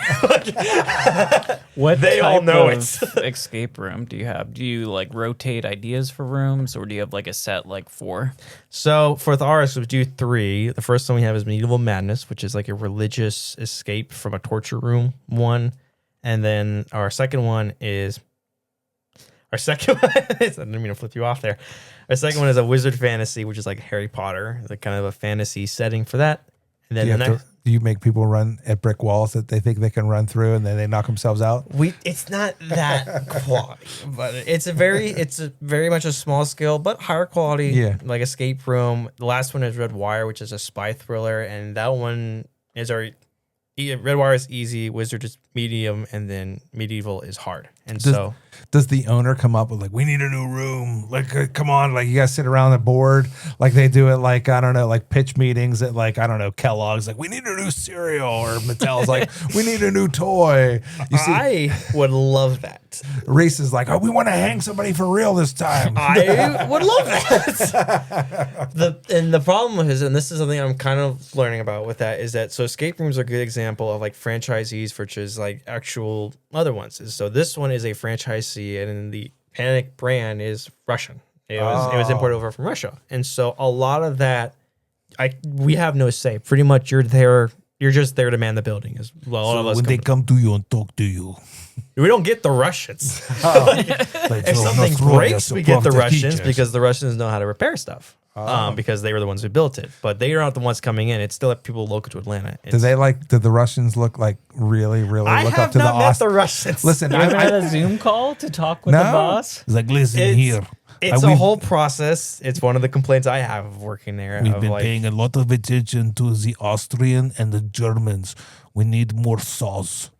What they type all know of it. escape room do you have? Do you like rotate ideas for rooms, or do you have like a set like 4? So for the RS, we do 3. The first one we have is Medieval Madness, which is like a religious escape from a torture room one. And then our second one is... I didn't mean to flip you off there. Our second one is a wizard fantasy, which is like Harry Potter, like kind of a fantasy setting for that. And then do you make people run at brick walls that they think they can run through and then they knock themselves out? It's not that quality, but it's a very much a small scale, but higher quality, like escape room. The last one is Red Wire, which is a spy thriller, and that one is Red Wire is easy, Wizard is medium, and then Medieval is hard. And does the owner come up with like, we need a new room? Like, come on, like you guys sit around the board like they do it like, I don't know, like pitch meetings at like, I don't know, Kellogg's like, we need a new cereal, or Mattel's like, we need a new toy. I would love that. Reese is like, oh, we want to hang somebody for real this time. I would love that. And the problem is, and this is something I'm kind of learning about with that, is that so escape rooms are a good example of like franchisees versus like actual other ones. So this one is a franchisee, and the Panic brand is Russian. It was imported over from Russia, and so a lot of that, we have no say. Pretty much, you're there You're just there to man the building. As well, all of us when they come to you and talk to you, we don't get the Russians. like, If so something North Korea breaks, we get the support Russians teachers. because the Russians know how to repair stuff. Because they were the ones who built it, but they are not the ones coming in. It's still people local to Atlanta. Do they did the Russians look like really I look have up to not the met Aust- the Russians. Listen, You haven't had a Zoom call to talk with the No. boss? It's like, listen It's- here. It's we've- a whole process. It's one of the complaints I have of working there. We've of been like, paying a lot of attention to the Austrian and the Germans. We need more sauce.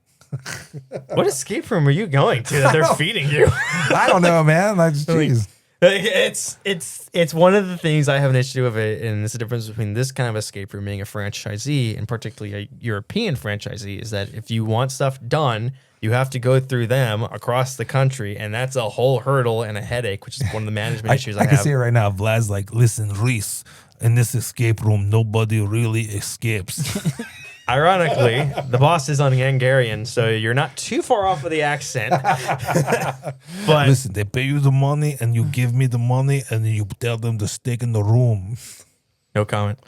what escape room are you going to that they're feeding you? I don't know, man. Like, jeez. It's one of the things I have an issue with it, and it's the difference between this kind of escape room being a franchisee and particularly a European franchisee is that if you want stuff done, you have to go through them across the country, and that's a whole hurdle and a headache, which is one of the management issues I can have. see it right now. Vlad's like, listen, Reese, in this escape room, nobody really escapes. Ironically, the boss is on Hungarian, so you're not too far off of the accent. But Listen, they pay you the money, and you give me the money, and then you tell them to stick in the room. no comment.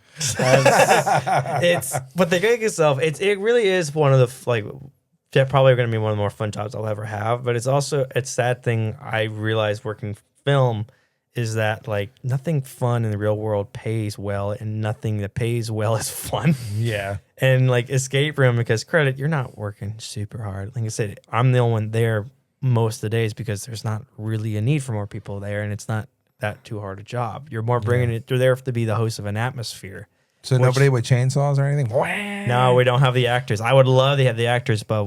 But the gig itself, it really is one of the like probably going to be one of the more fun jobs I'll ever have. But it's also sad thing I realized working film is that like nothing fun in the real world pays well, and nothing that pays well is fun. Yeah. And like escape room, because credit, you're not working super hard. Like I said, I'm the only one there most of the days because there's not really a need for more people there, and it's not that too hard a job. You're more bringing it. You're there to be the host of an atmosphere. So nobody with chainsaws or anything? No, we don't have the actors. I would love to have the actors, but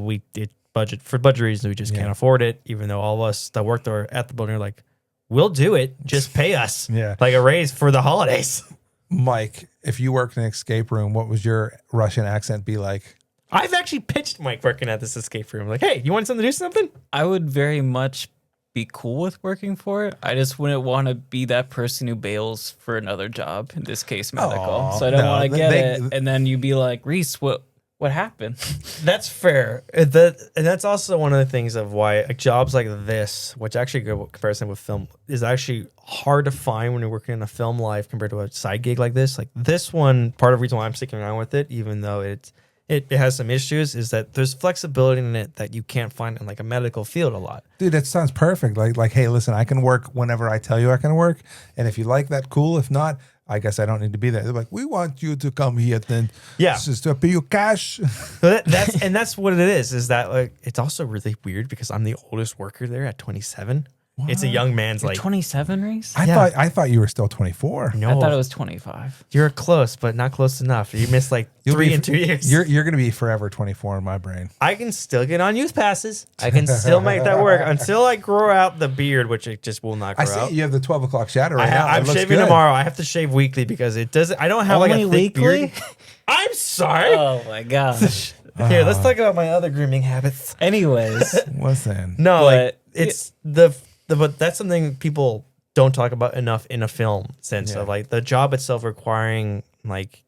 for budget reasons, we just can't afford it. Even though all of us that work there at the building are like, we'll do it. Just pay us. Yeah. Like a raise for the holidays. Mike, if you worked in an escape room, what would your Russian accent be like? I've actually pitched Mike working at this escape room. Like, hey, you want something to do something? I would very much be cool with working for it. I just wouldn't want to be that person who bails for another job, in this case medical. Aw, So I don't no, want to get they- it. And then you'd be like, Reese, what happened? That's fair. And that's also one of the things of why jobs like this, which actually go comparison with film, is actually hard to find when you're working in a film life compared to a side gig like this. Like this one, part of the reason why I'm sticking around with it, even though it has some issues, is that there's flexibility in it that you can't find in like a medical field a lot. Dude, that sounds perfect. Like, hey, listen, I can work whenever I tell you I can work. And if you like that, cool. If not, I guess I don't need to be there. They're like, we want you to come here then. Yeah. Just to pay you cash. So that's what it is that like it's also really weird because I'm the oldest worker there at 27. It's a young man's like 27, Reese? I thought you were still 24. no. I thought it was 25. You're close, but not close enough. You missed like You'll 3 be- and 2 years. You're gonna be forever 24 in my brain. I can still get on youth passes. I can still make that work until I grow out the beard, which it just will not grow I see out. you have the 12 o'clock shadow right now. I'm It looks shaving good. tomorrow. I have to shave weekly because it doesn't. I don't have like Only a thick weekly? beard. I'm sorry. Oh my gosh. Here, let's talk about my other grooming habits. Anyways, Listen. No, like But it's but that's something people don't talk about enough in a film sense of like the job itself requiring like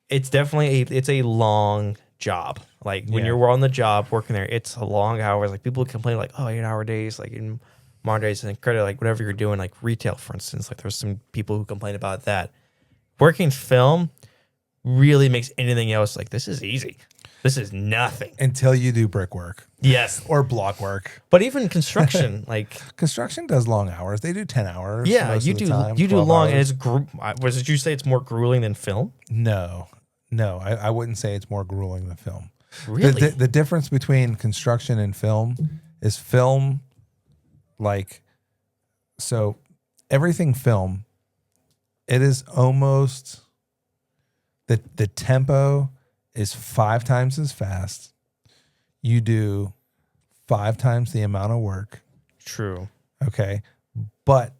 it's definitely it's a long job. Like when you're on the job working there, it's a long hours. Like people complain like, oh, 8-hour days, like in modern days and credit, like whatever you're doing, like retail, for instance, like there's some people who complain about that. Working film really makes anything else like this is easy. This is nothing. Until you do brickwork Yes. or block work. But even construction, like Construction does long hours. They do 10 hours. yeah, most you of the do time, you do 12 long, and hours. it's was did you say it's more grueling than film? No, I wouldn't say it's more grueling than film. Really? The difference between construction and film is film, like, so everything film, it is almost, the tempo is 5 times as fast. You do 5 times the amount of work. True. Okay. But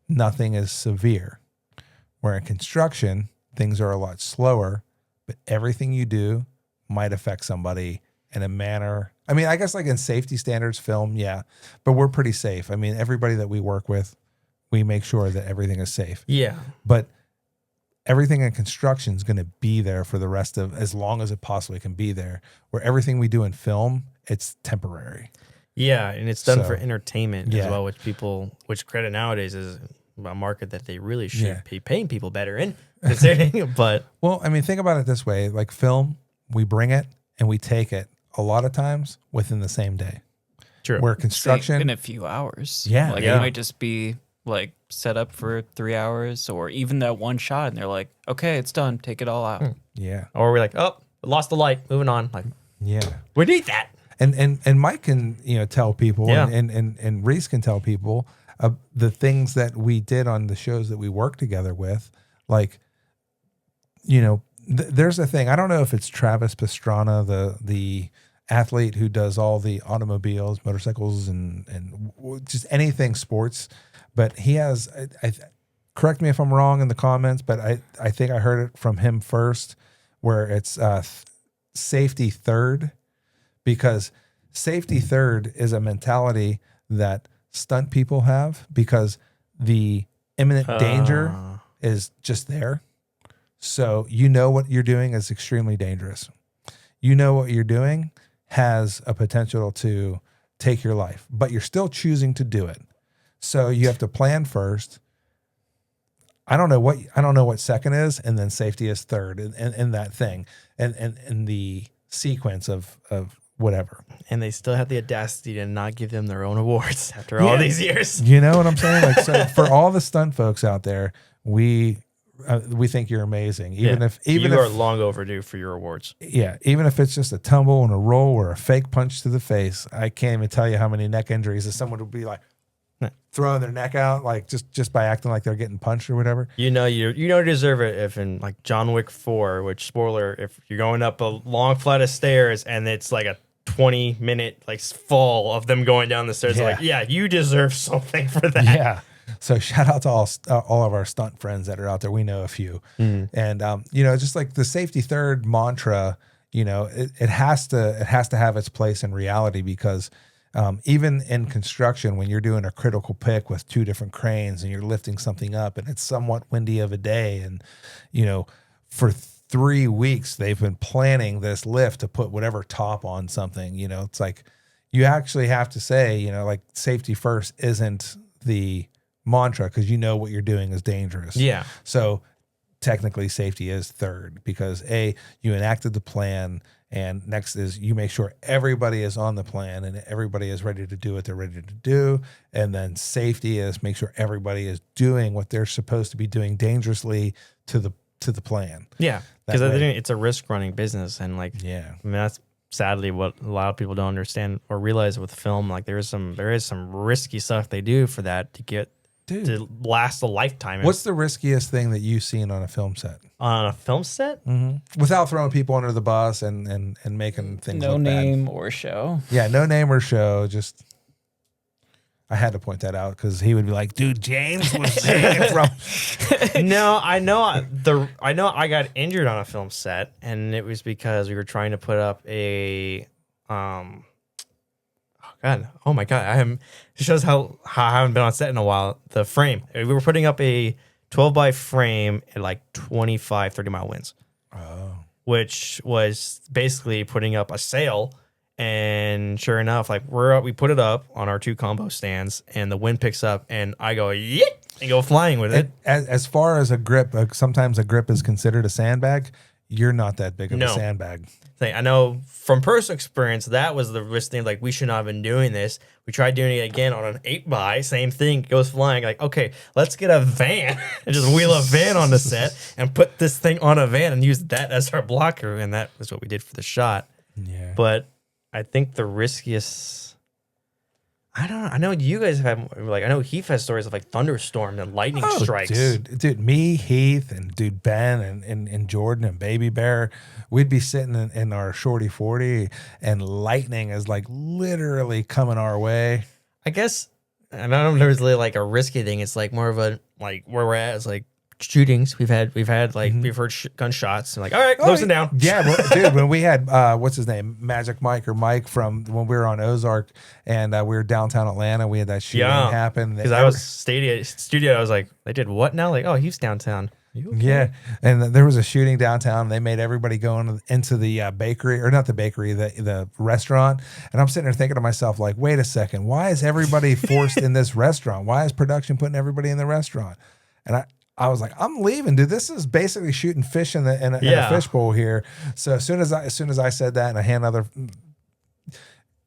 nothing is severe. Where in construction, things are a lot slower, but everything you do might affect somebody in a manner. I mean, I guess like in safety standards, film, yeah, but we're pretty safe. I mean, everybody that we work with, we make sure that everything is safe. Yeah. But everything in construction is going to be there for the rest of, as long as it possibly can be there. Where everything we do in film, it's temporary. Yeah, and it's done So, for entertainment yeah. as well, which credit nowadays is a market that they really should be paying people better in. Considering, but well, I mean, think about it this way: like film, we bring it and we take it a lot of times within the same day. true. Where construction in a few hours. Yeah, like yeah. it might just be like set up for 3 hours, or even that one shot, and they're like, okay, it's done. Take it all out. Yeah, Or we're like, oh, lost the light. Moving on. Like, yeah. we need that. And Mike can tell people, Yeah. and Rees can tell people the things that we did on the shows that we worked together with, like there's a thing. I don't know if it's Travis Pastrana, the athlete who does all the automobiles, motorcycles, and just anything sports, but he has. Correct me if I'm wrong in the comments, but I think I heard it from him first, where it's safety third, because safety third is a mentality that stunt people have, because the imminent danger is just there. So what you're doing is extremely dangerous. What you're doing has a potential to take your life, but you're still choosing to do it. So you have to plan first. I don't know what second is, and then safety is third in that thing, and the sequence of whatever. And they still have the audacity to not give them their own awards after all these years. You know what I'm saying? Like, so for all the stunt folks out there, we think you're amazing. Even if you are long overdue for your awards. Yeah, even if it's just a tumble and a roll or a fake punch to the face, I can't even tell you how many neck injuries that someone would be like throwing their neck out, like just by acting like they're getting punched or whatever. You deserve it if in like John Wick 4, which spoiler, if you're going up a long flight of stairs and it's like a 20-minute like fall of them going down the stairs, like you deserve something for that. Yeah. So shout out to all of our stunt friends that are out there. We know a few, and just like the safety third mantra, it has to have its place in reality, because even in construction, when you're doing a critical pick with 2 different cranes and you're lifting something up and it's somewhat windy of a day, and for 3 weeks they've been planning this lift to put whatever top on something, it's like you actually have to say, like safety first isn't the mantra, because what you're doing is dangerous. Yeah. So technically safety is third, because you enacted the plan, and next is you make sure everybody is on the plan and everybody is ready to do what they're ready to do. And then safety is make sure everybody is doing what they're supposed to be doing dangerously to the plan. Yeah. Because I think it's a risk running business, and I mean, that's sadly what a lot of people don't understand or realize with film. Like there is some risky stuff they do for that to get to last a lifetime. What's the riskiest thing that you've seen on a film set? On a film set? Mm-hmm. Without throwing people under the bus and making things no look name bad. or show. Yeah, no name or show. Just I had to point that out because he would be like, "Dude, James was saying it from." No, I know I got injured on a film set, and it was because we were trying to put up a oh my god, it shows how I haven't been on set in a while. The frame. We were putting up a 12 by frame at like 25, 30 mile winds. Oh. Which was basically putting up a sail, and sure enough, like we put it up on our 2 combo stands, and the wind picks up, and I go yeet and go flying with it. As far as a grip, sometimes a grip is considered a sandbag. You're not that big of a sandbag. I know from personal experience that was the risk thing. Like we should not have been doing this. We tried doing it again on an 8 by, same thing, goes flying. Like, okay, let's get a van and just wheel a van on the set and put this thing on a van and use that as our blocker. And that was what we did for the shot. Yeah. But I think the riskiest, I don't know. I know you guys have I know Heath has stories of like thunderstorm and lightning strikes. Dude, me, Heath, and dude Ben and Jordan and Baby Bear, we'd be sitting in our shorty 40, and lightning is like literally coming our way. I guess I don't know if there's really like a risky thing. It's like more of a like where we're at is like shootings. We've had like we've heard gunshots and like, all right, closing down. Yeah, well, dude, when we had what's his name, Magic Mike or Mike from when we were on Ozark, and we were downtown Atlanta, we had that shooting happen. Because I was studio. I was like, they did what now? Like, oh, he's downtown. You okay? Yeah, and there was a shooting downtown. They made everybody go into the bakery, or not the bakery, the restaurant. And I'm sitting there thinking to myself, like, wait a second, why is everybody forced in this restaurant? Why is production putting everybody in the restaurant? And I was like, I'm leaving, dude. This is basically shooting fish in a fishbowl here. So as soon as I said that, and a hand other.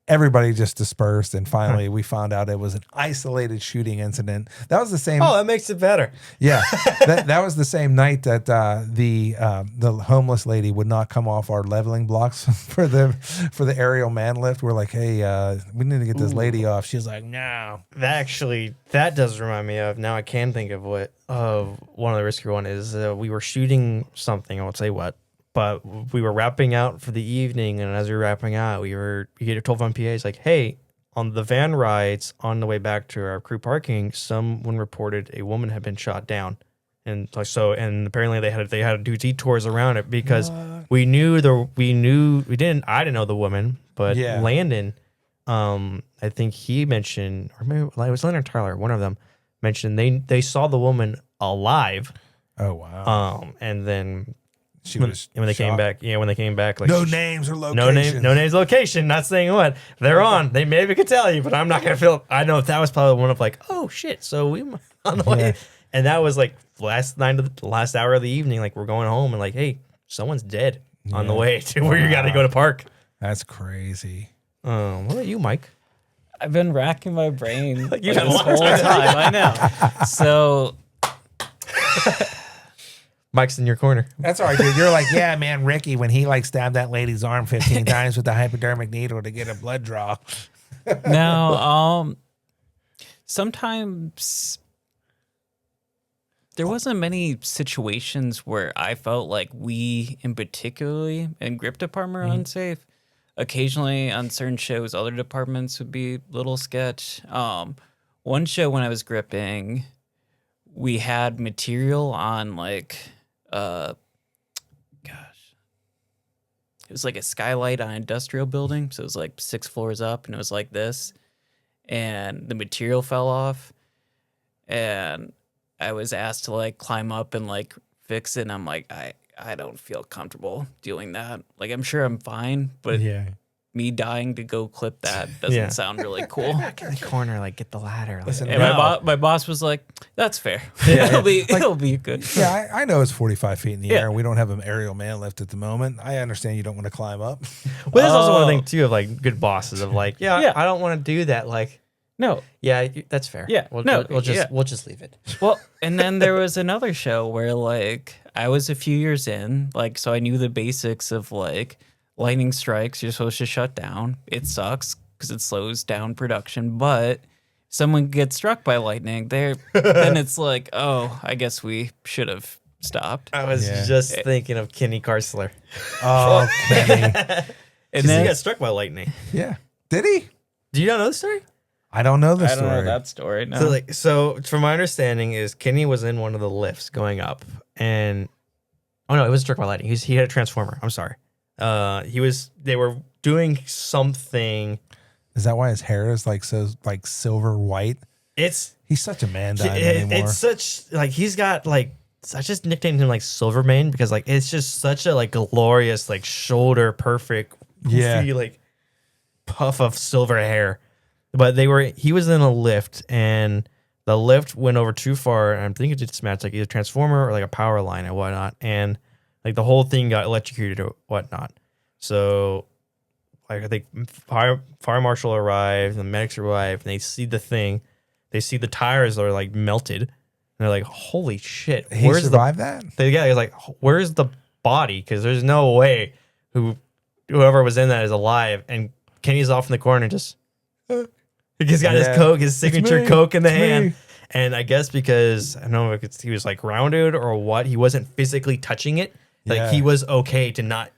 Everybody just dispersed, and finally we found out it was an isolated shooting incident. That was the same. Oh, that makes it better. Yeah, that was the same night that the homeless lady would not come off our leveling blocks for the aerial man lift. We're like, hey, we need to get this lady off. She's like, no. That does remind me of, now I can think of one of the riskier one is we were shooting something. I won't say what. But we were wrapping out for the evening, and as we were wrapping out, you get a 12 on PA. It's like, hey, on the van rides on the way back to our crew parking, someone reported a woman had been shot down, and apparently they had to do detours around it because I didn't know the woman, but Landon, I think he mentioned, or maybe it was Landon or Tyler, one of them mentioned they saw the woman alive. Oh wow! And then. When they came back, like no names or location. no names, location. Not saying what they're on. They maybe could tell you, but I'm not gonna feel. I know that was probably one of like, oh shit. So we on the way, and that was like last hour of the evening. Like we're going home, and like, hey, someone's dead on the way to where you got to go to park. That's crazy. What about you, Mike? I've been racking my brain You've this had a long whole time. I know. So. Mike's in your corner. That's all right, dude. You're like, yeah, man, Ricky, when he like stabbed that lady's arm 15 times with the hypodermic needle to get a blood draw. No, sometimes there wasn't many situations where I felt like we, in particularly, in grip department, are unsafe. Occasionally, on certain shows, other departments would be a little sketch. One show when I was gripping, we had material on like. It was like a skylight on an industrial building. So it was like 6 floors up, and it was like this. And the material fell off. And I was asked to like climb up and like fix it. And I'm like, I don't feel comfortable doing that. Like, I'm sure I'm fine, but me dying to go clip that doesn't sound really cool. Back in the corner, like get the ladder. Listen, and my boss was like, "That's fair. It'll be good." Yeah, I know it's 45 feet in the air, and we don't have an aerial man lift at the moment. I understand you don't want to climb up. But there's also one thing too of like good bosses of like, I don't want to do that. Like, no, that's fair. Yeah, we'll just leave it. Well, and then there was another show where like I was a few years in, like, so I knew the basics of like. Lightning strikes, you're supposed to shut down. It sucks because it slows down production, but someone gets struck by lightning, then it's like, oh, I guess we should have stopped. I was just thinking of Kenny Karsler. Oh, Kenny. And then he got struck by lightning. Yeah. Did he? Do you not know the story? I don't know the story. I don't know that story. No. So from my understanding is Kenny was in one of the lifts going up, and he was struck by lightning. He had a transformer. I'm sorry. They were doing something. Is that why his hair is like so like silver white? He's such a man anymore. It's such like he's got like I just nicknamed him like Silvermane because like it's just such a like glorious like shoulder perfect goofy, like puff of silver hair. But he was in a lift and the lift went over too far, and I'm thinking it just matched like either transformer or like a power line and whatnot, and like the whole thing got electrocuted or whatnot. So like I think fire marshal arrived, the medics arrived, and they see the thing. They see the tires are like melted. And they're like, holy shit. He survived that? He's like, where's the body? Because there's no way whoever was in that is alive. And Kenny's off in the corner just he's got his Coke, his signature Coke in the hand. Me. And I guess because I don't know if he was like grounded or what, he wasn't physically touching it. Like he was okay to not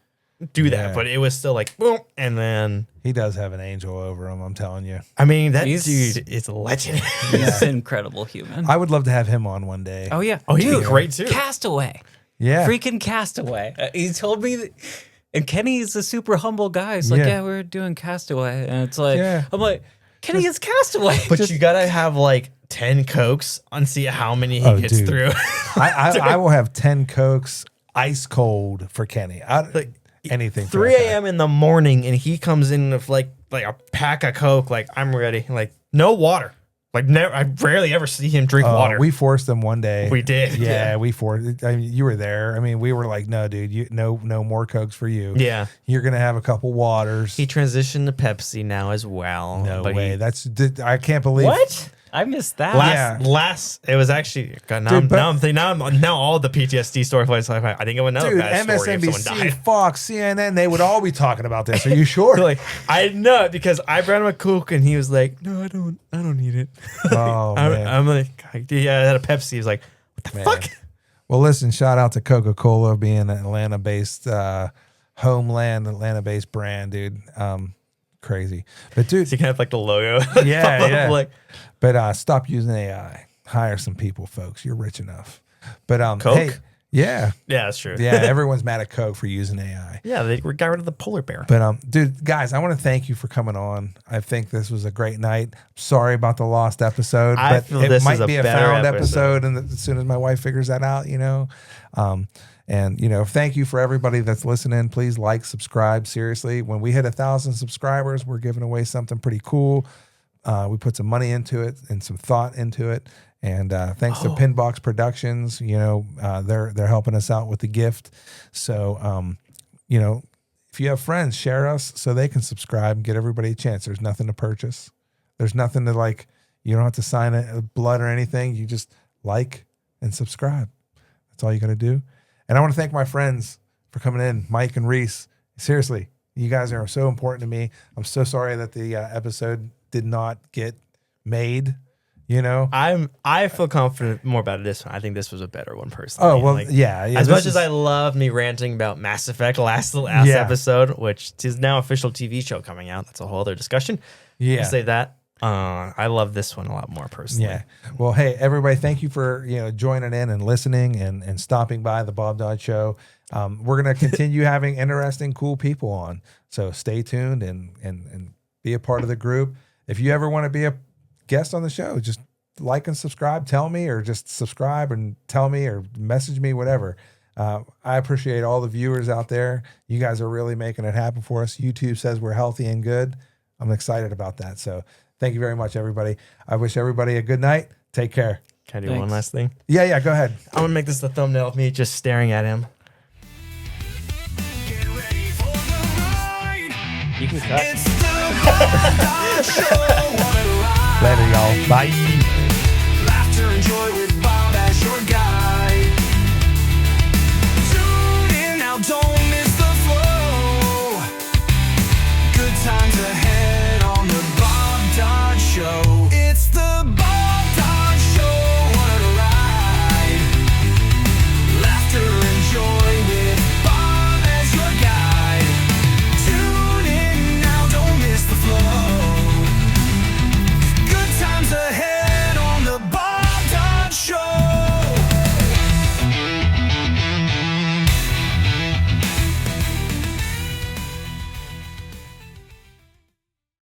do that, but it was still like boom, and then he does have an angel over him. I'm telling you. I mean, dude is a legend. He's an incredible human. I would love to have him on one day. Oh yeah, he'd be great too. Castaway, freaking Castaway. He told me, and Kenny's a super humble guy. He's like, we're doing Castaway, and it's like, I'm like, Kenny is Castaway, but you gotta have like 10 Cokes and see how many he gets dude. through. I will have 10 Cokes ice cold for Kenny. Anything. 3 a.m. in the morning, and he comes in with like a pack of Coke. Like, I'm ready. Like, no water. Like, never. I rarely ever see him drink water. We forced them one day. We did. Yeah, we forced. I mean, you were there. I mean, we were like, no, dude, no more Cokes for you. Yeah. You're gonna have a couple waters. He transitioned to Pepsi now as well. No but way. I can't believe. What? I missed that. Last, it was actually God, Dude, now all the PTSD story plays. Like, I think of another Dude, bad story if someone MSNBC, died. Fox, CNN, they would all be talking about this. Are you sure? Like, I know it because I brought him a Coke and he was like, "No, I don't need it." Oh, man. I'm like, yeah, I had a Pepsi. He was like, "What the fuck?" Well, listen, shout out to Coca-Cola being an Atlanta-based, homeland Atlanta-based brand, dude. Crazy. But, dude. So you can have like the logo. Yeah, yeah. Like, but stop using AI. Hire some people, folks. You're rich enough. But Coke? hey, yeah. yeah, that's true. Yeah, everyone's mad at Coke for using AI. Yeah, they got rid of the polar bear. But dude, guys, I want to thank you for coming on. I think this was a great night. Sorry about the lost episode, I but feel it this might is a be a better found episode. episode, and as soon as my wife figures that out, and thank you for everybody that's listening. Please like, subscribe. Seriously, when we hit 1,000 subscribers, we're giving away something pretty cool. We put some money into it and some thought into it. And thanks to PinBOX Productions, they're helping us out with the gift. So, if you have friends, share us so they can subscribe and get everybody a chance. There's nothing to purchase. There's nothing to like. You don't have to sign blood or anything. You just like and subscribe. That's all you got to do. And I want to thank my friends for coming in, Mike and Rees. Seriously, you guys are so important to me. I'm so sorry that the episode did not get made. I feel confident more about this one. I think this was a better one personally. Oh, well, Like, yeah. As much as I love me ranting about Mass Effect last episode, which is now official TV show coming out. That's a whole other discussion. Yeah. I'll say that. I love this one a lot more personally. Yeah. Well, hey, everybody, thank you for joining in and listening and stopping by the Bob Dodd Show. We're going to continue having interesting, cool people on. So stay tuned and be a part of the group. If you ever want to be a guest on the show, just like and subscribe, tell me, or just subscribe and tell me or message me, whatever. I appreciate all the viewers out there. You guys are really making it happen for us. YouTube says we're healthy and good. I'm excited about that. So thank you very much, everybody. I wish everybody a good night. Take care. Can I do one last thing? Yeah, go ahead. I'm going to make this the thumbnail of me just staring at him. You can cut. Later, y'all. Bye. Laughter and joy.